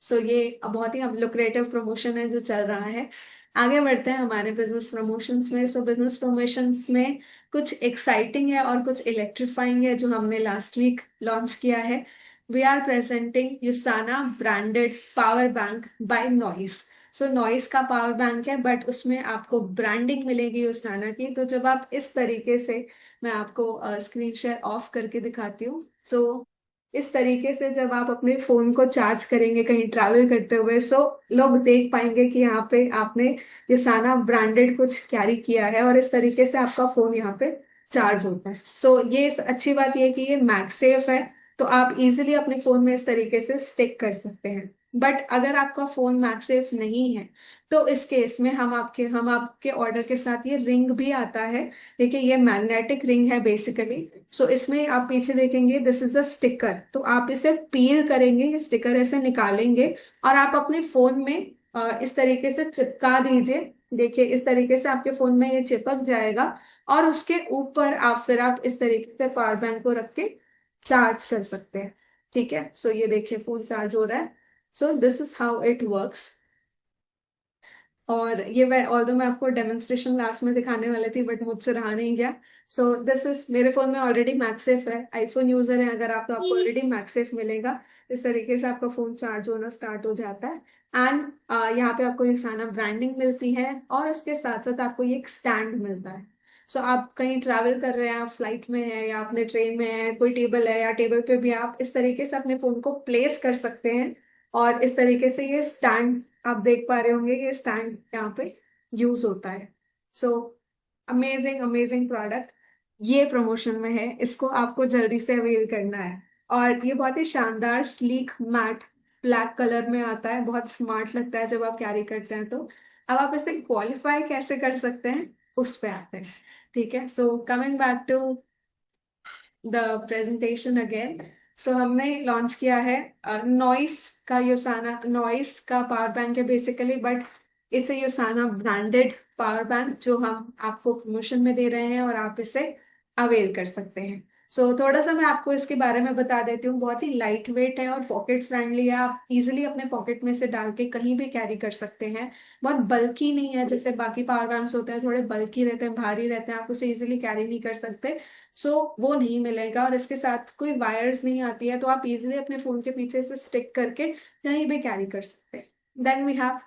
सो ये अब बहुत ही लुक्रेटिव प्रमोशन है जो चल रहा है। आगे बढ़ते हैं हमारे बिजनेस प्रमोशंस में। सो बिजनेस प्रमोशंस में कुछ एक्साइटिंग है और कुछ इलेक्ट्रीफाइंग है जो हमने लास्ट वीक लॉन्च किया है। We are presenting Usana branded power bank by Noise. So Noise का पावर बैंक है, बट उसमें आपको ब्रांडिंग मिलेगी यूसाना की। तो जब आप इस तरीके से, मैं आपको स्क्रीन शेयर ऑफ करके दिखाती हूँ। सो इस तरीके से जब आप अपने फोन को चार्ज करेंगे कहीं ट्रैवल करते हुए, सो लोग देख पाएंगे कि यहाँ पे आपने यूसाना ब्रांडेड कुछ कैरी किया है, और इस तरीके से आपका फोन यहाँ पे चार्ज होता है। सो ये अच्छी बात ये है कि ये मैगसेफ है, तो आप इजीली अपने फोन में इस तरीके से स्टिक कर सकते हैं। बट अगर आपका फोन मैगसेफ नहीं है, तो इस केस में हम आपके ऑर्डर के साथ ये रिंग भी आता है। देखिए, ये मैग्नेटिक रिंग है बेसिकली। सो इसमें आप पीछे देखेंगे, दिस इज अ स्टिकर। तो आप इसे पील करेंगे, ये स्टिकर ऐसे निकालेंगे और आप अपने फोन में इस तरीके से चिपका दीजिए। देखिए, इस तरीके से आपके फोन में ये चिपक जाएगा। और उसके ऊपर आप इस तरीके से पावर बैंक को रख के चार्ज कर सकते हैं। ठीक है, सो ये देखिए फोन चार्ज हो रहा है। सो this is how it works. और ये मैं आपको डेमोन्स्ट्रेशन लास्ट में दिखाने वाली थी, बट मुझसे रहा नहीं गया। सो दिस इज, मेरे फोन में ऑलरेडी मैगसेफ है। आईफोन यूजर है अगर आप, तो आपको ऑलरेडी मैगसेफ मिलेगा। इस तरीके से आपका फोन चार्ज होना स्टार्ट हो जाता है। एंड यहाँ पे आपको यूसाना ब्रांडिंग मिलती है, और उसके साथ साथ आपको ये एक स्टैंड मिलता है। सो आप कहीं ट्रैवल कर रहे हैं, आप फ्लाइट में हैं या अपने ट्रेन में हैं, कोई टेबल है, या टेबल पे भी आप इस तरीके से अपने फोन को प्लेस कर सकते हैं। और इस तरीके से ये स्टैंड, आप देख पा रहे होंगे, ये स्टैंड यहाँ पे यूज होता है। सो अमेजिंग अमेजिंग प्रोडक्ट ये प्रमोशन में है, इसको आपको जल्दी से अवेल करना है। और ये बहुत ही शानदार स्लीक मैट ब्लैक कलर में आता है, बहुत स्मार्ट लगता है जब आप कैरी करते हैं तो। अब आप इसे क्वालिफाई कैसे कर सकते हैं उस पे आते हैं। ठीक है, so coming back to the presentation again. So हमने लॉन्च किया है नॉइस का यूसाना, नॉइस का पावर बैंक है basically, but it's a Usana branded power bank जो हम आपको प्रमोशन में दे रहे हैं, और आप इसे अवेल कर सकते हैं। सो थोड़ा सा मैं आपको इसके बारे में बता देती हूँ। बहुत ही लाइट वेट है और पॉकेट फ्रेंडली है, आप इजिली अपने पॉकेट में से डाल के कहीं भी कैरी कर सकते हैं। बहुत बल्की नहीं है, जैसे बाकी पावर बैंक्स होते हैं थोड़े बल्की रहते हैं, भारी रहते हैं, आप उसे इजिली कैरी नहीं कर सकते। सो वो नहीं मिलेगा, और इसके साथ कोई वायर्स नहीं आती है, तो आप इजीली अपने फोन के पीछे से स्टिक करके कहीं भी कैरी कर सकते हैं। देन वी हैव,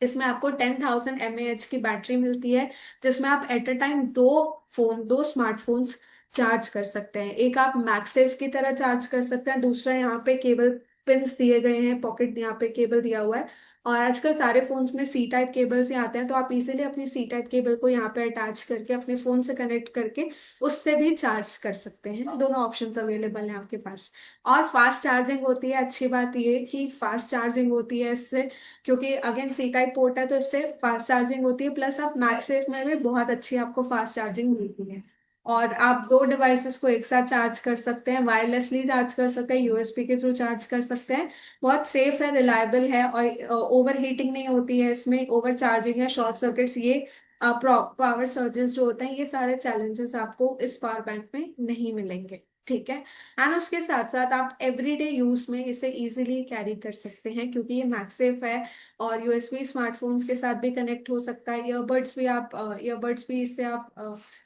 इसमें आपको 10,000 mAh की बैटरी मिलती है, जिसमें आप एट अ टाइम दो स्मार्टफोन्स चार्ज कर सकते हैं। एक आप मैगसेफ की तरह चार्ज कर सकते हैं, दूसरा यहाँ पे केबल पिंस दिए गए हैं, पॉकेट यहाँ पे केबल दिया हुआ है। और आजकल सारे फोन्स में सी टाइप केबल्स ही आते हैं, तो आप इजीली अपनी सी टाइप केबल को यहाँ पे अटैच करके अपने फोन से कनेक्ट करके उससे भी चार्ज कर सकते हैं। दोनों ऑप्शंस अवेलेबल हैं आपके पास। और फास्ट चार्जिंग होती है, अच्छी बात ये कि फास्ट चार्जिंग होती है इससे, क्योंकि अगेन सी टाइप पोर्ट है तो इससे फास्ट चार्जिंग होती है। प्लस आप मैगसेफ में भी बहुत अच्छी आपको फास्ट चार्जिंग मिलती है। और आप दो डिवाइसेस को एक साथ चार्ज कर सकते हैं, वायरलेसली चार्ज कर सकते हैं, यूएसबी के थ्रू चार्ज कर सकते हैं। बहुत सेफ है, रिलायबल है, और ओवर हीटिंग नहीं होती है इसमें, ओवर चार्जिंग या शॉर्ट सर्किट्स ये पावर सर्जेस जो होते हैं, ये सारे चैलेंजेस आपको इस पावर बैंक में नहीं मिलेंगे। ठीक है। एंड उसके साथ साथ आप एवरीडे यूज में इसे इजीली कैरी कर सकते हैं क्योंकि ये मैगसेफ है और यूएसबी स्मार्टफोन्स के साथ भी कनेक्ट हो सकता है। ईयरबड्स भी इससे आप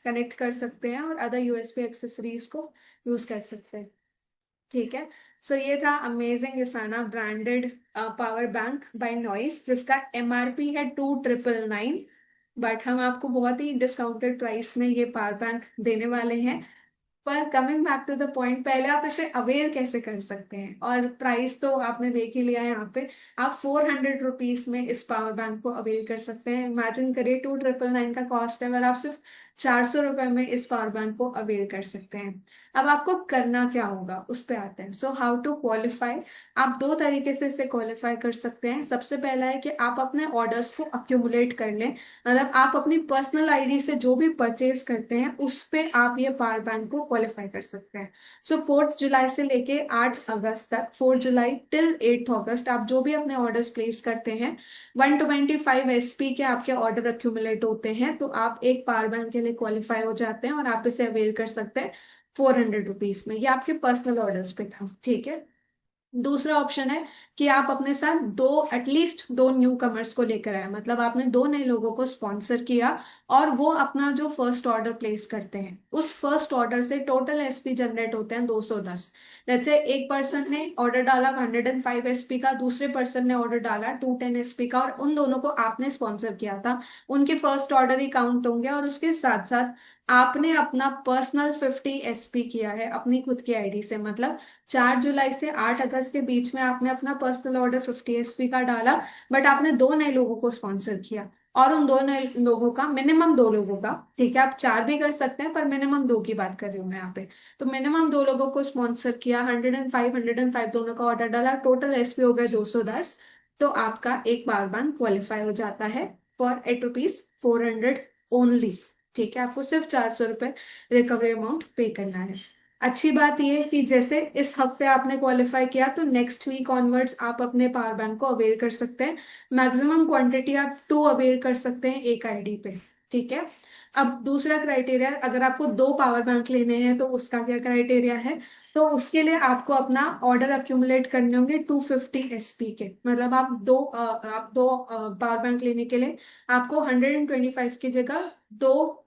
कनेक्ट कर सकते हैं और अदर यूएसबी एक्सेसरीज को यूज कर सकते हैं। ठीक है। सो ये था amazing Usana branded power bank by Noise, जिसका एमआरपी है 2999, बट हम आपको बहुत ही डिस्काउंटेड प्राइस में ये पावर बैंक देने वाले हैं। पर coming back to the point, पहले आप इसे अवेयर कैसे कर सकते हैं, और प्राइस तो आपने देख ही लिया है यहाँ पे। आप 400 रुपीज में इस पावर बैंक को अवेयर कर सकते हैं। इमेजिन करिए 2999 का कॉस्ट है और आप सिर्फ 400 रुपए में इस पावर बैंक को अवेयर कर सकते हैं। अब आपको करना क्या होगा उस पे आते हैं। So how to qualify. आप दो तरीके से इसे क्वालिफाई कर सकते हैं। सबसे पहला है कि आप अपने ऑर्डर्स को अक्यूमुलेट कर लें, मतलब आप अपनी पर्सनल आईडी से जो भी परचेज करते हैं उस पे आप ये पावर बैंक को क्वालिफाई कर सकते हैं। सो 4 जुलाई से लेके 8 अगस्त तक, 4 जुलाई till 8 अगस्त, आप जो भी अपने ऑर्डर्स प्लेस करते हैं, 125 SP के आपके ऑर्डर अक्यूमुलेट होते हैं, तो आप एक पावर बैंक के लिए क्वालिफाई हो जाते हैं और आप इसे अवेल कर सकते हैं 400 रुपीज में। ये आपके पर्सनल ऑर्डर्स पे था। ठीक है। दूसरा ऑप्शन है कि आप अपने साथ एटलीस्ट दो न्यू कमर्स को लेकर आए, मतलब आपने दो नए लोगों को स्पॉन्सर किया और वो अपना जो फर्स्ट ऑर्डर प्लेस करते हैं, उस फर्स्ट ऑर्डर से टोटल एसपी जनरेट होते हैं 210। जैसे एक पर्सन ने ऑर्डर डाला 105 SP का, दूसरे पर्सन ने ऑर्डर डाला 210 SP का, और उन दोनों को आपने स्पॉन्सर किया था, उनके फर्स्ट ऑर्डर ही काउंट होंगे। और उसके साथ साथ आपने अपना पर्सनल 50 SP किया है अपनी खुद की आईडी से, मतलब 4 जुलाई से 8 अगस्त के बीच में आपने अपना पर्सनल ऑर्डर 50 SP का डाला, बट आपने दो नए लोगों को स्पॉन्सर किया, और उन दो नए लोगों का, मिनिमम दो लोगों का, ठीक है, आप चार भी कर सकते हैं पर मिनिमम दो की बात कर रही हूँ मैं यहाँ पे, तो मिनिमम दो लोगों को स्पॉन्सर किया, 105 दोनों का ऑर्डर डाला, टोटल एसपी हो गए 210, तो आपका एक बार बैंक क्वालिफाई हो जाता है फॉर 8 रुपीज 400 ओनली। ठीक है, आपको सिर्फ 400 रुपये रिकवरी अमाउंट पे करना है। अच्छी बात यह है कि जैसे इस हफ्ते आपने क्वालिफाई किया तो नेक्स्ट वीक ऑनवर्ड्स आप अपने पावर बैंक को अवेल कर सकते हैं। मैक्सिमम क्वांटिटी आप 2 अवेल कर सकते हैं एक आईडी पे। ठीक है। अब दूसरा क्राइटेरिया, अगर आपको दो पावर बैंक लेने हैं तो उसका क्या क्राइटेरिया है, तो उसके लिए आपको अपना ऑर्डर अक्यूमुलेट करने होंगे 250 SP के, मतलब आप दो पावर बैंक लेने के लिए आपको 125 की जगह दो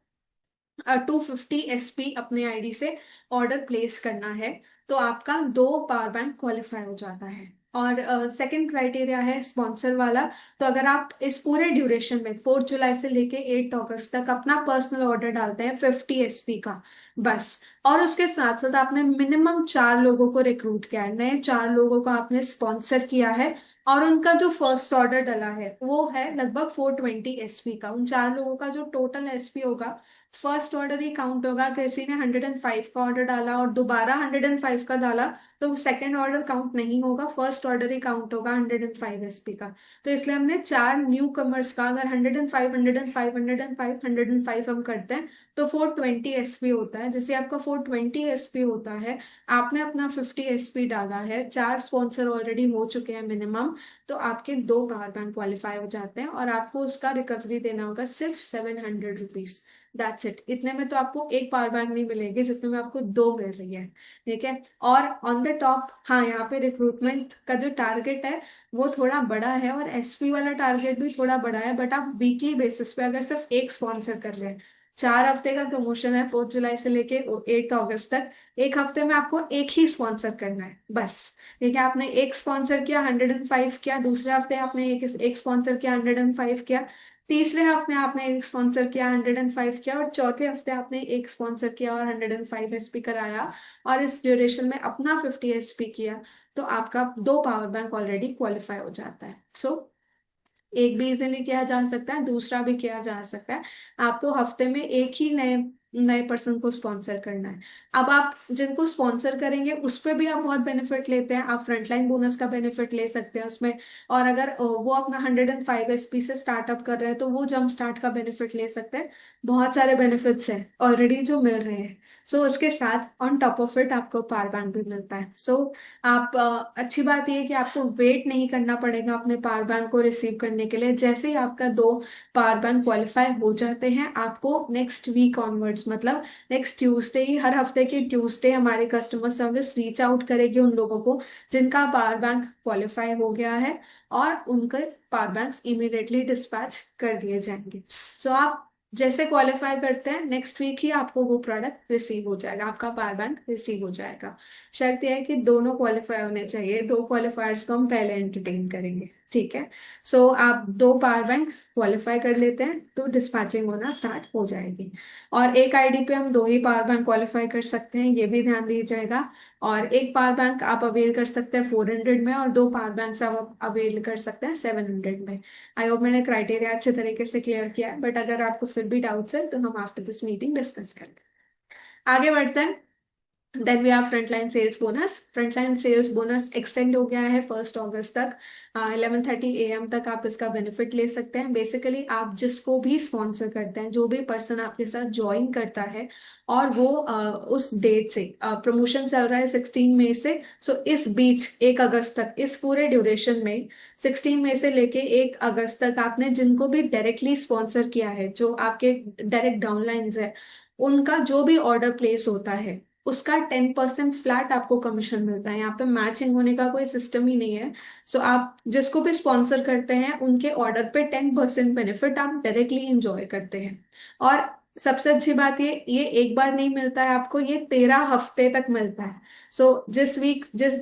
250 SP अपने आईडी से ऑर्डर प्लेस करना है, तो आपका दो पावर बैंक क्वालिफाई हो जाता है। और सेकंड क्राइटेरिया है स्पॉन्सर वाला। तो अगर आप इस पूरे ड्यूरेशन में 4 जुलाई से लेके 8 अगस्त तक अपना पर्सनल ऑर्डर डालते हैं 50 SP का, बस, और उसके साथ साथ आपने मिनिमम चार लोगों को रिक्रूट किया है, नए चार लोगों को आपने स्पॉन्सर किया है, और उनका जो फर्स्ट ऑर्डर डला है वो है लगभग 420 SP का, उन चार लोगों का जो टोटल एसपी होगा, फर्स्ट ऑर्डर ही काउंट होगा। किसी ने 105 का ऑर्डर डाला और दोबारा 105 का डाला तो सेकंड ऑर्डर काउंट नहीं होगा, फर्स्ट ऑर्डर ही काउंट होगा 105 SP का। तो इसलिए हमने चार न्यू कमर्स का, अगर 105 105 105 105 हम करते हैं तो 420 SP होता है। जैसे आपका 420 SP होता है, आपने अपना 50 SP डाला है, चार स्पॉन्सर ऑलरेडी हो चुके हैं मिनिमम, तो आपके दो पावर बैंक क्वालिफाई हो जाते हैं और आपको उसका रिकवरी देना होगा सिर्फ 700 रुपीज। That's it. इतने में तो आपको एक पावर बैंक नहीं मिलेगी जितने में आपको दो मिल रही है। ठीक है। और ऑन द टॉप, हाँ, यहाँ पे रिक्रूटमेंट का जो टारगेट है वो थोड़ा बड़ा है और एसपी वाला टारगेट भी थोड़ा बड़ा है, बट आप वीकली बेसिस पे अगर सिर्फ एक स्पॉन्सर कर रहे हैं, 4 हफ्ते का प्रमोशन है 4 जुलाई से लेके 8 अगस्त तक, एक हफ्ते में आपको एक ही स्पॉन्सर करना है बस। ठीक है, आपने एक स्पॉन्सर किया 105 किया, दूसरे हफ्ते आपने एक स्पॉन्सर किया 105 किया, तीसरे हफ्ते आपने एक स्पॉन्सर किया 105 किया, और चौथे हफ्ते आपने एक स्पॉन्सर किया और 105 SP कराया, और इस ड्यूरेशन में अपना 50 SP किया, तो आपका दो पावर बैंक ऑलरेडी क्वालिफाई हो जाता है। सो एक भी इजीली किया जा सकता है, दूसरा भी किया जा सकता है। आपको हफ्ते में एक ही नए नए पर्सन को स्पॉन्सर करना है। अब आप जिनको स्पॉन्सर करेंगे उस पर भी आप बहुत बेनिफिट लेते हैं, आप फ्रंटलाइन बोनस का बेनिफिट ले सकते हैं उसमें। और अगर वो अपना 105 SP से स्टार्टअप कर रहे हैं तो वो जंप स्टार्ट का बेनिफिट ले सकते हैं। बहुत सारे बेनिफिट्स हैं ऑलरेडी जो मिल रहे हैं। सो उसके साथ ऑन टॉप ऑफ इट आपको पावर बैंक भी मिलता है। सो आप अच्छी बात यह है कि आपको वेट नहीं करना पड़ेगा अपने पावर बैंक को रिसीव करने के लिए। जैसे ही आपका 2 पावर बैंक क्वालिफाई हो जाते हैं, आपको नेक्स्ट वीक ऑनवर्ड्स, मतलब नेक्स्ट ट्यूसडे ही, हर हफ्ते के ट्यूसडे हमारी कस्टमर सर्विस रीच आउट करेगी उन लोगों को जिनका पावर बैंक क्वालिफाई हो गया है, और उनके पावर बैंक्स इमीडिएटली डिस्पैच कर दिए जाएंगे। सो आप जैसे क्वालिफाई करते हैं नेक्स्ट वीक ही आपको वो प्रोडक्ट रिसीव हो जाएगा, आपका पावर बैंक रिसीव हो जाएगा। शर्त यह है कि दोनों क्वालिफाई होने चाहिए, 2 क्वालिफायर्स को हम पहले एंटरटेन करेंगे, ठीक है। सो आप 2 पावर बैंक क्वालिफाई कर लेते हैं तो डिस्पैचिंग होना स्टार्ट हो जाएगी। और एक आईडी पे हम 2 ही पावर बैंक क्वालिफाई कर सकते हैं, ये भी ध्यान दीजिएगा। और एक पावर बैंक आप अवेल कर सकते हैं 400 में, और 2 पावर बैंक आप अवेल कर सकते हैं 700 में। आई होप मैंने क्राइटेरिया अच्छे तरीके से क्लियर किया है, बट अगर आपको फिर भी डाउट्स है तो हम आफ्टर दिस मीटिंग डिस्कस करेंगे। आगे बढ़ते हैं। Then we have frontline sales bonus. Frontline sales bonus extend हो गया है 1 अगस्त तक, 11:30 AM तक आप इसका बेनिफिट ले सकते हैं। बेसिकली आप जिसको भी स्पॉन्सर करते हैं, जो भी पर्सन आपके साथ ज्वाइन करता है, और वो उस डेट से, प्रमोशन चल रहा है 16 मई से, सो इस बीच 1 अगस्त तक, इस पूरे ड्यूरेशन में 16 मई से लेके 1 अगस्त तक आपने जिनको भी डायरेक्टली स्पॉन्सर किया है, जो आपके डायरेक्ट डाउनलाइंस है, उनका जो भी ऑर्डर प्लेस होता है उसका 10% फ्लैट आपको कमीशन मिलता है। यहाँ पे मैचिंग होने का कोई सिस्टम ही नहीं है। सो आप जिसको भी स्पॉन्सर करते हैं उनके ऑर्डर पे 10% बेनिफिट आप डायरेक्टली इंजॉय करते हैं। और सबसे अच्छी बात ये एक बार नहीं मिलता है आपको, ये 13 हफ्ते तक मिलता है। सो जिस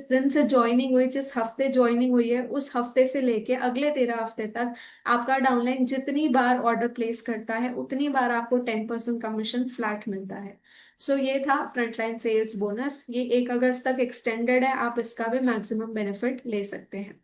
दिन से ज्वाइनिंग हुई, जिस हफ्ते ज्वाइनिंग हुई है, उस हफ्ते से लेके अगले 13 हफ्ते तक आपका डाउनलाइन जितनी बार ऑर्डर प्लेस करता है उतनी बार आपको 10% कमीशन फ्लैट मिलता है। सो ये था फ्रंटलाइन सेल्स बोनस, ये 1 अगस्त तक एक्सटेंडेड है, आप इसका भी मैक्सिमम बेनिफिट ले सकते हैं।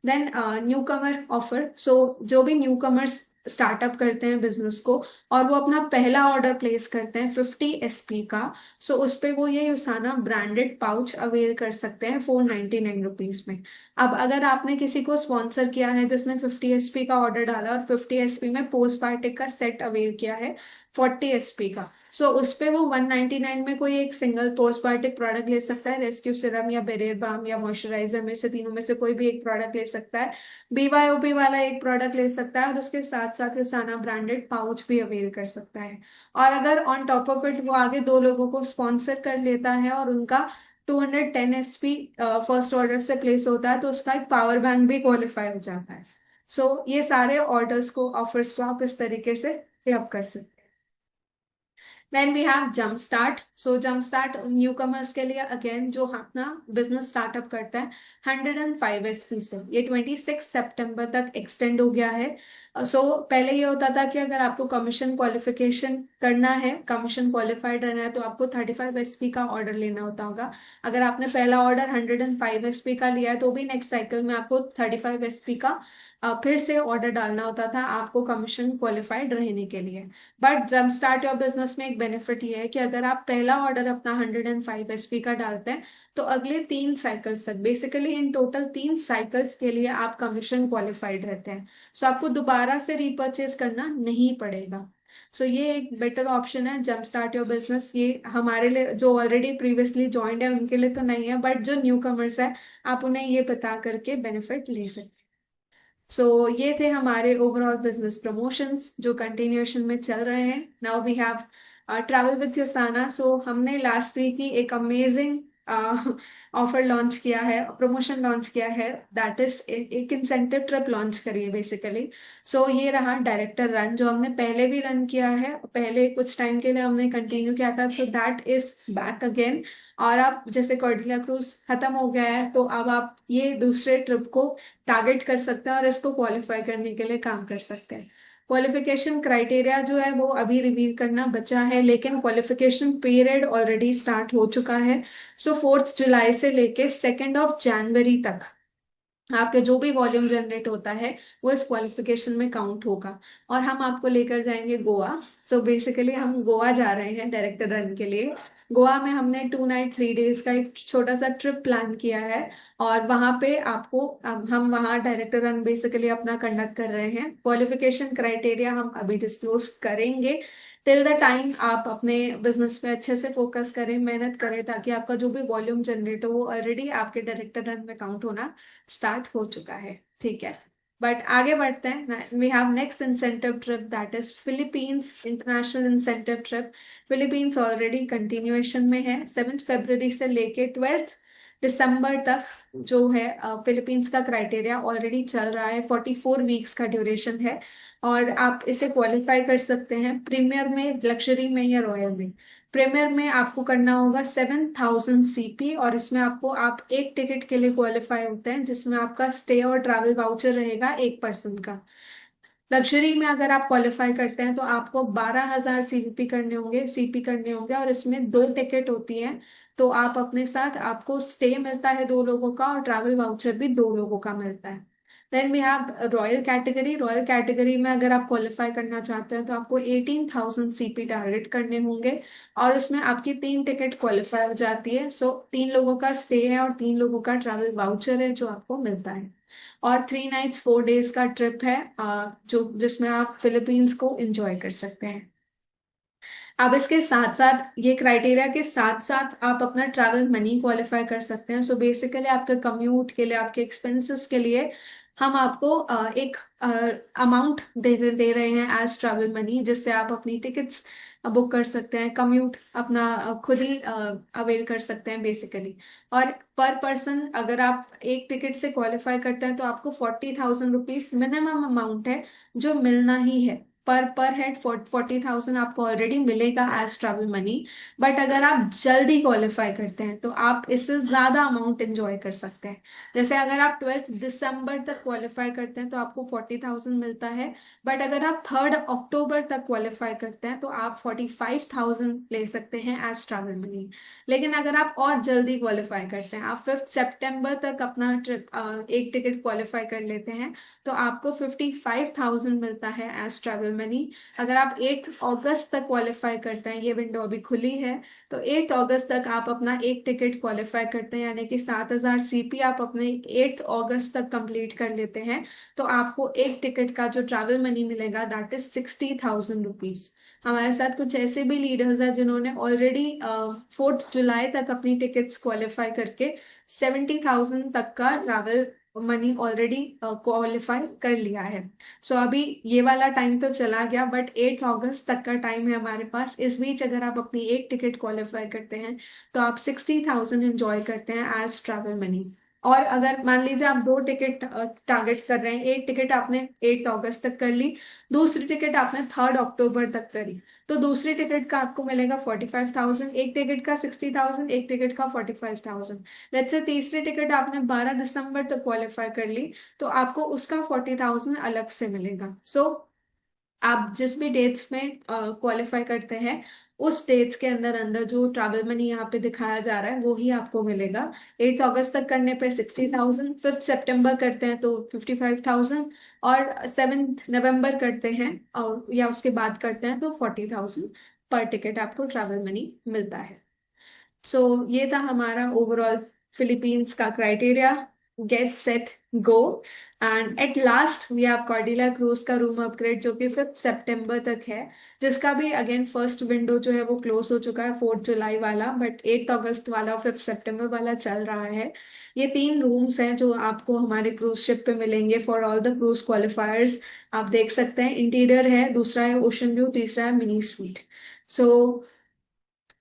देन न्यू कमर ऑफर। सो जो भी न्यू कमर्स स्टार्टअप करते हैं बिजनेस को, और वो अपना पहला ऑर्डर प्लेस करते हैं 50 SP का, सो उस पे वो ये युसाना ब्रांडेड पाउच अवेल कर सकते हैं 499 रुपीज में। अब अगर आपने किसी को स्पॉन्सर किया है जिसने 50 SP का ऑर्डर डाला और 50 SP में पोस्ट बायोटिक का सेट अवेल किया है 40 SP का, सो उस पे वो 199 में कोई एक सिंगल पोस्टबायोटिक प्रोडक्ट ले सकता है, रेस्क्यू सिरम या बेरेर बाम या मॉइस्चराइजर में से तीनों में से कोई भी एक प्रोडक्ट ले सकता है। BYOB वाला एक प्रोडक्ट ले सकता है, और उसके साथ साथ युसाना ब्रांडेड पाउच भी अवेल कर सकता है। और अगर ऑन टॉप ऑफ इट वो आगे 2 लोगों को स्पॉन्सर कर लेता है और उनका 210 SP फर्स्ट ऑर्डर से प्लेस होता है, तो उसका एक पावर बैंक भी क्वालिफाई हो जाता है। सो ये सारे ऑर्डर्स को, ऑफर्स को आप इस तरीके से पे कर सकते हैं। Then we have jump start. So jump start new commerce के लिए, अगेन जो अपना बिजनेस स्टार्टअप करता है, 105 SP से, ये 26 सितंबर तक एक्सटेंड हो गया है। सो पहले ये होता था कि अगर आपको कमीशन क्वालिफिकेशन करना है, कमीशन क्वालिफाइड रहना है, तो आपको 35 SP का ऑर्डर लेना होगा। अगर आपने पहला ऑर्डर 105 SP का लिया है तो भी नेक्स्ट साइकिल में आपको 35 SP का फिर से ऑर्डर डालना होता था आपको कमीशन क्वालिफाइड रहने के लिए। बट जब स्टार्ट योर बिजनेस में एक बेनिफिट ये है कि अगर आप पहला ऑर्डर अपना 105 SP का डालते हैं तो अगले 3 साइकिल्स तक, बेसिकली इन टोटल 3 साइकिल्स के लिए आप कमीशन क्वालिफाइड रहते हैं। सो आपको दोबारा से रीपर्चेज करना नहीं पड़ेगा। सो ये एक बेटर ऑप्शन है जंप स्टार्ट योर बिजनेस। ये हमारे लिए जो ऑलरेडी प्रीवियसली ज्वाइंड है उनके लिए तो नहीं है, बट जो न्यू कमर्स है आप उन्हें ये बता करके बेनिफिट ले सकते हैं। सो ये थे हमारे ओवरऑल बिजनेस प्रमोशंस जो कंटिन्यूएशन में चल रहे हैं। Now we have travel with Usana. So हमने लास्ट वीक ही एक अमेजिंग ऑफर लॉन्च किया है, प्रमोशन लॉन्च किया है, दैट इज एक इंसेंटिव ट्रिप लॉन्च करी है बेसिकली। सो ये रहा डायरेक्टर रन, जो हमने पहले भी रन किया है, पहले कुछ टाइम के लिए हमने कंटिन्यू किया था, सो दैट इज बैक अगेन। और आप जैसे कॉर्डिला क्रूज खत्म हो गया है तो अब आप ये दूसरे ट्रिप को टारगेट कर सकते हैं और इसको क्वालिफाई करने के लिए काम कर सकते हैं। क्वालिफिकेशन क्राइटेरिया जो है वो अभी रिवील करना बचा है, लेकिन क्वालिफिकेशन पीरियड ऑलरेडी स्टार्ट हो चुका है। सो 4 जुलाई से लेके 2 जनवरी तक आपके जो भी वॉल्यूम जनरेट होता है वो इस क्वालिफिकेशन में काउंट होगा। और हम आपको लेकर जाएंगे गोवा। सो बेसिकली हम गोवा जा रहे हैं डायरेक्टर रन के लिए। गोवा में हमने 2 नाइट 3 डेज का एक छोटा सा ट्रिप प्लान किया है। और वहाँ पे आपको अब हम वहाँ डायरेक्टर रन बेसिकली अपना कंडक्ट कर रहे हैं। क्वालिफिकेशन क्राइटेरिया हम अभी डिस्क्लोज करेंगे। टिल द टाइम आप अपने बिजनेस पे अच्छे से फोकस करें, मेहनत करें, ताकि आपका जो भी वॉल्यूम जनरेट हो वो ऑलरेडी आपके डायरेक्टर रन में काउंट होना स्टार्ट हो चुका है। ठीक है, बट आगे बढ़ते हैं। We have next incentive trip, that is Philippines international incentive trip. Philippines already continuation में है। 7 फरवरी से लेके 12 दिसंबर तक जो है फिलीपींस का क्राइटेरिया ऑलरेडी चल रहा है। 44 वीक्स का ड्यूरेशन है। और आप इसे क्वालिफाई कर सकते हैं प्रीमियर में, लग्जरी में या रॉयल में। प्रीमियर में आपको करना होगा 7,000 CP, और इसमें आपको आप एक टिकट के लिए क्वालिफाई होते हैं, जिसमें आपका स्टे और ट्रैवल वाउचर रहेगा एक पर्सन का। लग्जरी में अगर आप क्वालिफाई करते हैं तो आपको 12,000 सीपी करने होंगे और इसमें 2 टिकट होती है। तो आप अपने साथ आपको स्टे मिलता है 2 लोगों का और ट्रैवल वाउचर भी 2 लोगों का मिलता है। Then we have royal category. Royal category में अगर आप क्वालिफाई करना चाहते हैं तो आपको 18,000 CP टारगेट करने होंगे। और उसमें आपकी 3 टिकट क्वालिफाई हो जाती है। सो 3 लोगों का स्टे है और 3 लोगों का ट्रैवल वाउचर है जो आपको मिलता है। और 3 नाइट्स 4 डेज का ट्रिप है जो जिसमें आप फिलीपींस को एंजॉय कर सकते हैं। अब इसके साथ साथ, ये क्राइटेरिया के साथ साथ आप अपना ट्रैवल मनी क्वालिफाई कर सकते हैं। सो बेसिकली आपके कम्यूट के लिए, आपके एक्सपेंसेस के लिए हम आपको एक अमाउंट दे रहे हैं एज ट्रैवल मनी, जिससे आप अपनी टिकट्स बुक कर सकते हैं, कम्यूट अपना खुद ही अवेल कर सकते हैं बेसिकली। और पर पर्सन अगर आप एक टिकट से क्वालिफाई करते हैं तो आपको 40,000 रुपीज मिनिमम अमाउंट है जो मिलना ही है। पर हेड 40,000 आपको ऑलरेडी मिलेगा एज ट्रैवल मनी। बट अगर आप जल्दी क्वालिफाई करते हैं तो आप इससे ज्यादा अमाउंट एंजॉय कर सकते हैं। जैसे अगर आप 12 दिसंबर तक क्वालिफाई करते हैं तो आपको 40,000 मिलता है। बट अगर आप 3 अक्टूबर तक क्वालिफाई करते हैं तो आप 45,000 ले सकते हैं एज ट्रैवल मनी। लेकिन अगर आप और जल्दी क्वालिफाई करते हैं, आप 5 सितंबर तक अपना ट्रिप एक टिकट क्वालिफाई कर लेते हैं, तो आपको 55,000 मिलता है एज ट्रैवल मनी। अगर आप 8 अगस्त तक क्वालिफाई करते हैं, ये विंडो अभी खुली है, तो 8 अगस्त तक आप अपना एक टिकट क्वालिफाई करते हैं, यानी कि 7,000 CP आप अपने 8 अगस्त तक कंप्लीट कर लेते हैं, तो आपको एक टिकट का जो ट्रैवल मनी मिलेगा दैट इज 60,000 रुपीज। हमारे साथ कुछ ऐसे भी लीडर्स हैं जिन्होंने ऑलरेडी 4 जुलाई तक अपनी टिकट्स क्वालिफाई करके 70,000 तक का ट्रैवल मनी ऑलरेडी क्वालिफाई कर लिया है। सो अभी ये वाला टाइम तो चला गया, बट 8 अगस्त तक का टाइम है हमारे पास। इस बीच अगर आप अपनी एक टिकट क्वालिफाई करते हैं तो आप 60,000 एंजॉय करते हैं एज ट्रैवल मनी। और अगर मान लीजिए आप 2 टिकट टारगेट कर रहे हैं, एक टिकट आपने 8 अगस्त तक कर ली, दूसरी टिकट आपने 3 अक्टूबर तक करी, तो दूसरी टिकट का आपको मिलेगा 45,000, एक टिकट का 60,000, एक टिकट का 45,000। लेट्स से तीसरी टिकट आपने 12 दिसंबर तक क्वालिफाई कर ली, तो आपको उसका 40,000 अलग से मिलेगा। सो आप जिस भी डेट्स में क्वालिफाई करते हैं, उस डेट्स के अंदर अंदर जो ट्रैवल मनी यहाँ पे दिखाया जा रहा है वो ही आपको मिलेगा। 8 अगस्त तक करने पे 60,000, 5 सितंबर करते हैं तो 55,000, और 7 नवंबर करते हैं या उसके बाद करते हैं तो 40,000 पर टिकट आपको ट्रैवल मनी मिलता है। सो ये था हमारा ओवरऑल फिलीपींस का criteria. Get set go. And at last we have Cordelia cruise का रूम अपग्रेड, जो कि 5 सितंबर तक है, जिसका भी अगेन फर्स्ट विंडो जो है वो क्लोज हो चुका है, 4 जुलाई वाला, बट 8 अगस्त वाला और 5 सितंबर वाला चल रहा है। ये 3 रूम्स हैं जो आपको हमारे क्रूज शिप पे मिलेंगे फॉर ऑल द क्रूज क्वालिफायर्स। आप देख सकते हैं, इंटीरियर है, दूसरा है ओशन व्यू, तीसरा है मिनी स्वीट। सो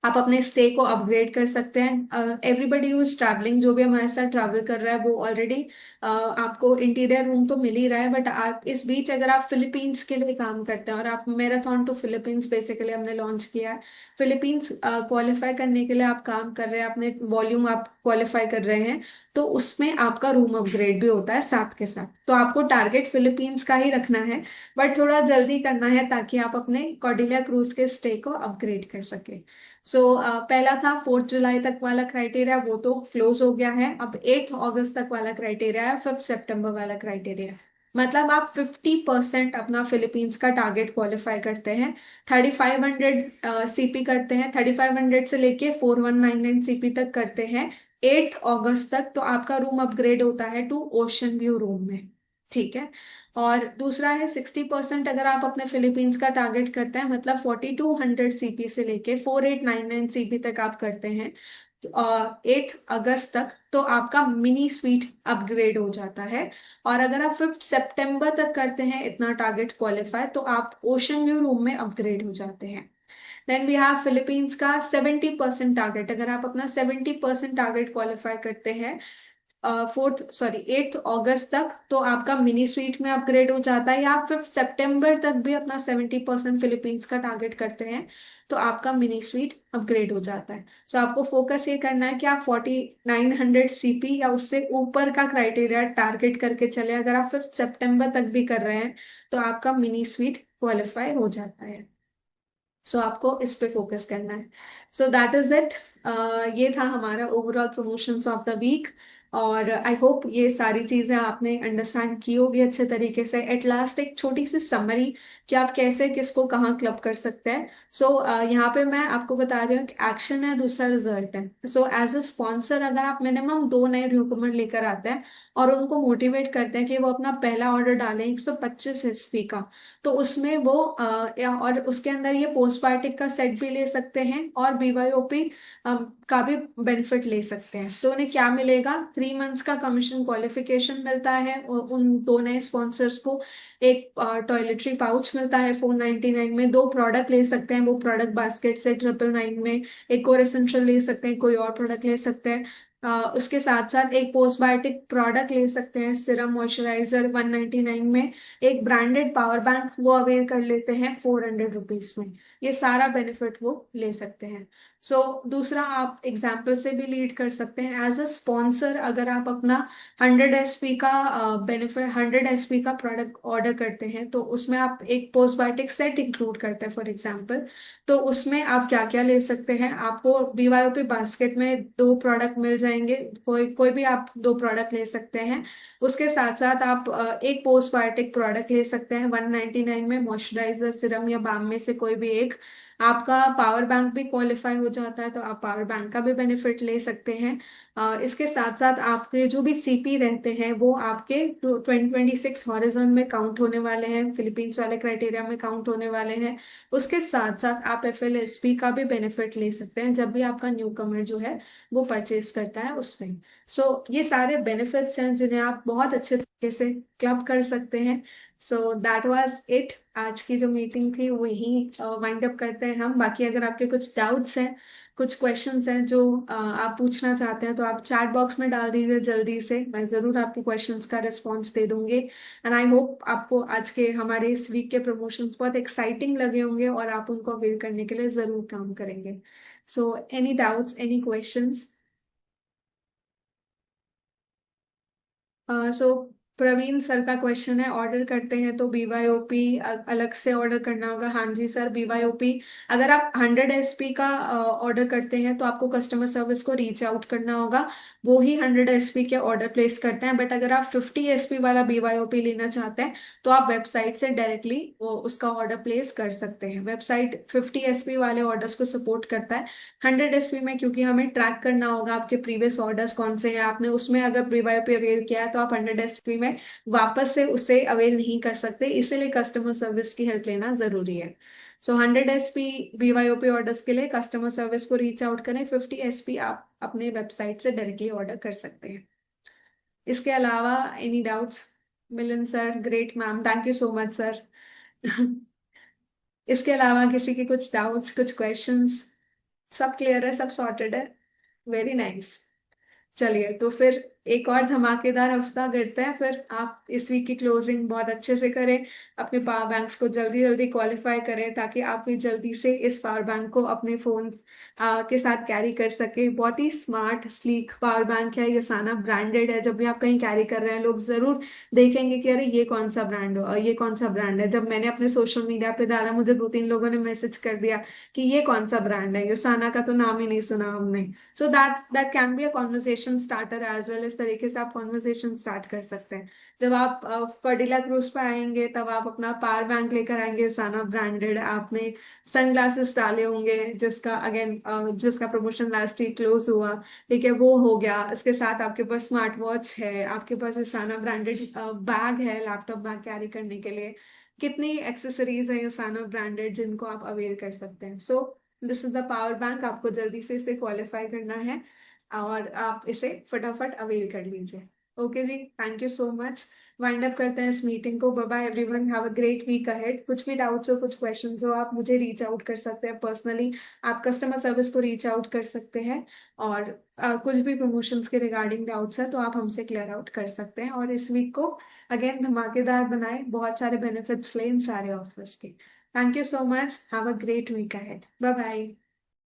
आप अपने स्टे को अपग्रेड कर सकते हैं। एवरीबडी हु इज ट्रैवलिंग, जो भी हमारे साथ ट्रैवल कर रहा है वो ऑलरेडी आपको इंटीरियर रूम तो मिल ही रहा है, बट आप इस बीच अगर आप फिलीपींस के लिए काम करते हैं, और आप मैराथन टू फिलीपींस बेसिकली हमने लॉन्च किया है, फिलीपींस क्वालिफाई करने के लिए आप काम कर रहे हैं, अपने वॉल्यूम आप क्वालिफाई कर रहे हैं, तो उसमें आपका रूम अपग्रेड भी होता है साथ के साथ। तो आपको टारगेट फिलीपींस का ही रखना है, बट थोड़ा जल्दी करना है ताकि आप अपने कॉर्डिलिया क्रूज के स्टे को अपग्रेड कर सके। सो पहला था 4 जुलाई तक वाला क्राइटेरिया, वो तो क्लोज हो गया है। अब 8 अगस्त तक वाला क्राइटेरिया है, 5 सितंबर वाला क्राइटेरिया। मतलब आप 50% अपना फिलीपींस का टारगेट क्वालिफाई करते हैं। 3500 सीपी करते हैं, 3500 से लेके 4199 सीपी तक करते हैं 8 अगस्त तक, तो आपका रूम अपग्रेड होता है टू ओशन व्यू रूम में। ठीक है। और दूसरा है 60%, अगर आप अपने फिलीपींस का टारगेट करते हैं, मतलब 4200 सीपी से लेके 4899 सीपी तक आप करते हैं 8 अगस्त तक, तो आपका मिनी स्वीट अपग्रेड हो जाता है। और अगर आप 5 सितंबर तक करते हैं इतना टारगेट क्वालिफाई, तो आप ओशन व्यू रूम में अपग्रेड हो जाते हैं। देन वी हैव फिलीपींस का 70% टारगेट। अगर आप अपना 70% टारगेट क्वालिफाई करते हैं 8 अगस्त तक, तो आपका मिनी स्वीट में अपग्रेड हो जाता है। या आप 5 सितंबर तक भी अपना 70% फिलीपींस का टारगेट करते हैं, तो आपका मिनी स्वीट अपग्रेड हो जाता है। सो आपको फोकस ये करना है कि आप 4900 सीपी या उससे ऊपर का क्राइटेरिया टारगेट करके चले। अगर आप 5 सितंबर तक भी कर रहे हैं, तो आपका मिनी स्वीट क्वालिफाई हो जाता है। सो आपको इस पे फोकस करना है। So that is it. ये था हमारा overall promotions of the week. और आई होप ये सारी चीजें आपने अंडरस्टैंड की होगी अच्छे तरीके से। एट लास्ट एक छोटी सी समरी कि आप कैसे किसको कहाँ क्लब कर सकते हैं। सो यहाँ पे मैं आपको बता रही हूँ कि एक्शन है, दूसरा रिजल्ट है। सो एज अ स्पॉन्सर, अगर आप मिनिमम 2 नए न्यूकमर लेकर आते हैं और उनको मोटिवेट करते हैं कि वो अपना पहला ऑर्डर डालें 125 एसपी का, तो उसमें वो और उसके अंदर ये पोस्ट बायोटिक का सेट भी ले सकते हैं और बीवाईओपी का भी बेनिफिट ले सकते हैं। तो उन्हें क्या मिलेगा, 3 मंथ्स का कमीशन क्वालिफिकेशन मिलता है उन 2 नए स्पॉन्सर्स को। एक टॉयलेटरी पाउच मिलता है 499 में। 2 प्रोडक्ट ले सकते हैं, वो प्रोडक्ट बास्केट से 999 में। एक और एसेंशियल ले सकते हैं, कोई और प्रोडक्ट ले सकते हैं। उसके साथ साथ एक पोस्टबायोटिक प्रोडक्ट ले सकते हैं, सिरम मॉइस्चराइजर 199 में। एक ब्रांडेड पावर बैंक वो अवेल कर लेते हैं 400 रुपीज में। ये सारा बेनिफिट वो ले सकते हैं। दूसरा, आप एग्जाम्पल से भी लीड कर सकते हैं एज अ स्पॉन्सर। अगर आप अपना 100 एसपी का बेनिफिट 100 एसपी का प्रोडक्ट ऑर्डर करते हैं, तो उसमें आप एक पोस्टबायोटिक सेट इंक्लूड करते हैं फॉर एग्जाम्पल। तो उसमें आप क्या क्या ले सकते हैं, आपको बीवाईओपी बास्केट में 2 प्रोडक्ट मिल जाएंगे। कोई कोई भी आप 2 प्रोडक्ट ले सकते हैं। उसके साथ साथ आप एक पोस्टबायोटिक प्रोडक्ट ले सकते हैं 199 में, मॉइस्चराइजर, सिरम या बाम में से कोई भी एक। आपका पावर बैंक भी क्वालिफाई हो जाता है, तो आप पावर बैंक का भी बेनिफिट ले सकते हैं। इसके साथ साथ आपके जो भी सीपी रहते हैं, वो आपके 2026 हॉरिजॉन में काउंट होने वाले हैं, फिलीपींस वाले क्राइटेरिया में काउंट होने वाले हैं। उसके साथ साथ आप एफएलएसपी का भी बेनिफिट ले सकते हैं जब भी आपका न्यू कमर जो है वो परचेज करता है उसमें। ये सारे बेनिफिट्स हैं जिन्हें आप बहुत अच्छे तरीके से क्लब कर सकते हैं। That was it. आज की जो मीटिंग थी वो यही वाइंड अप करते हैं हम। बाकी अगर आपके कुछ डाउट्स हैं, कुछ क्वेश्चंस हैं जो आप पूछना चाहते हैं, तो आप चैट बॉक्स में डाल दीजिए जल्दी से। मैं जरूर आपके क्वेश्चंस का रिस्पॉन्स दे दूंगी। एंड आई होप आपको आज के हमारे इस वीक के प्रमोशंस बहुत एक्साइटिंग लगे होंगे और आप उनको अवेल करने के लिए जरूर काम करेंगे। Any doubts, any questions? So Praveen sir का क्वेश्चन है, ऑर्डर करते हैं तो बीवाईओपी अलग से ऑर्डर करना होगा? हाँ जी सर, बीवाईओपी अगर आप 100 एसपी का ऑर्डर करते हैं, तो आपको कस्टमर सर्विस को रीच आउट करना होगा। वो ही 100 एसपी के ऑर्डर प्लेस करते हैं। बट अगर आप 50 एसपी वाला बीवाईओपी लेना चाहते हैं, तो आप वेबसाइट से डायरेक्टली उसका ऑर्डर प्लेस कर सकते हैं। वेबसाइट 50 एसपी वाले ऑर्डर्स को सपोर्ट करता है। 100 एसपी में क्योंकि हमें ट्रैक करना होगा आपके प्रीवियस ऑर्डर्स कौन से हैं, आपने उसमें अगर प्रीवाईओपी अवेल किया है, तो आप 100 एसपी में वापस से उसे अवेल नहीं कर सकते। इसीलिए कस्टमर सर्विस की हेल्प लेना जरूरी है। 100 एसपी बीवाईओपी ऑर्डर्स के लिए कस्टमर सर्विस को रीच आउट करें। 50 एसपी आप अपने वेबसाइट से डायरेक्टली ऑर्डर कर सकते हैं। इसके अलावा any doubts? Milan sir, great ma'am, thank you so much sir. इसके अलावा किसी के कुछ डाउट्स, कुछ क्वेश्चंस? सब क्लियर है, सब सॉर्टेड है? Very nice. चलिए तो फिर एक और धमाकेदार हफ्ता करते हैं, फिर आप इस वीक की क्लोजिंग बहुत अच्छे से करें, अपने पावर बैंक्स को जल्दी जल्दी क्वालिफाई करें ताकि आप भी जल्दी से इस पावर बैंक को अपने फोन के साथ कैरी कर सके। बहुत ही स्मार्ट स्लीक पावर बैंक है, ये साना ब्रांडेड है। जब भी आप कहीं कैरी कर रहे हैं लोग जरूर देखेंगे कि अरे ये कौन सा ब्रांड हो, ये कौन सा ब्रांड है। जब मैंने अपने सोशल मीडिया पे डाला, मुझे 2-3 लोगों ने मैसेज कर दिया कि ये कौन सा ब्रांड है, योसाना का तो नाम ही नहीं सुना हमने। So that can be a conversation starter as well. इस तरीके से आप कॉन्वर्जेशन स्टार्ट कर सकते हैं। जब आप कर्डिला क्रूज पे आएंगे तब आप अपना पावर बैंक लेकर आएंगे, साना ब्रांडेड। आपने सनग्लासेस डाले होंगे जिसका अगेन जिसका प्रमोशन लास्ट वीक क्लोज हुआ, ठीक है, वो हो गया। इसके साथ आपके पास स्मार्ट वॉच है, आपके पास साना ब्रांडेड बैग है लैपटॉप बैग कैरी करने के लिए। कितनी एक्सेसरीज है साना ब्रांडेड जिनको आप अवेल कर सकते हैं। So this is the power bank, आपको जल्दी से इसे क्वालिफाई करना है और आप इसे फटाफट अवेल कर लीजिए। ओके जी, thank you so much. Wind up करते हैं इस मीटिंग को। Bye bye everyone, have a great week ahead. कुछ भी डाउट्स हो, कुछ क्वेश्चंस हो, आप मुझे रीच आउट कर सकते हैं पर्सनली। आप कस्टमर सर्विस को रीच आउट कर सकते हैं। और कुछ भी प्रमोशंस के रिगार्डिंग डाउट्स है तो आप हमसे क्लियर आउट कर सकते हैं। और इस वीक को अगेन धमाकेदार बनाए, बहुत सारे बेनिफिट्स लें इन सारे ऑफर्स के। Thank you so much, have a great week ahead. Bye bye.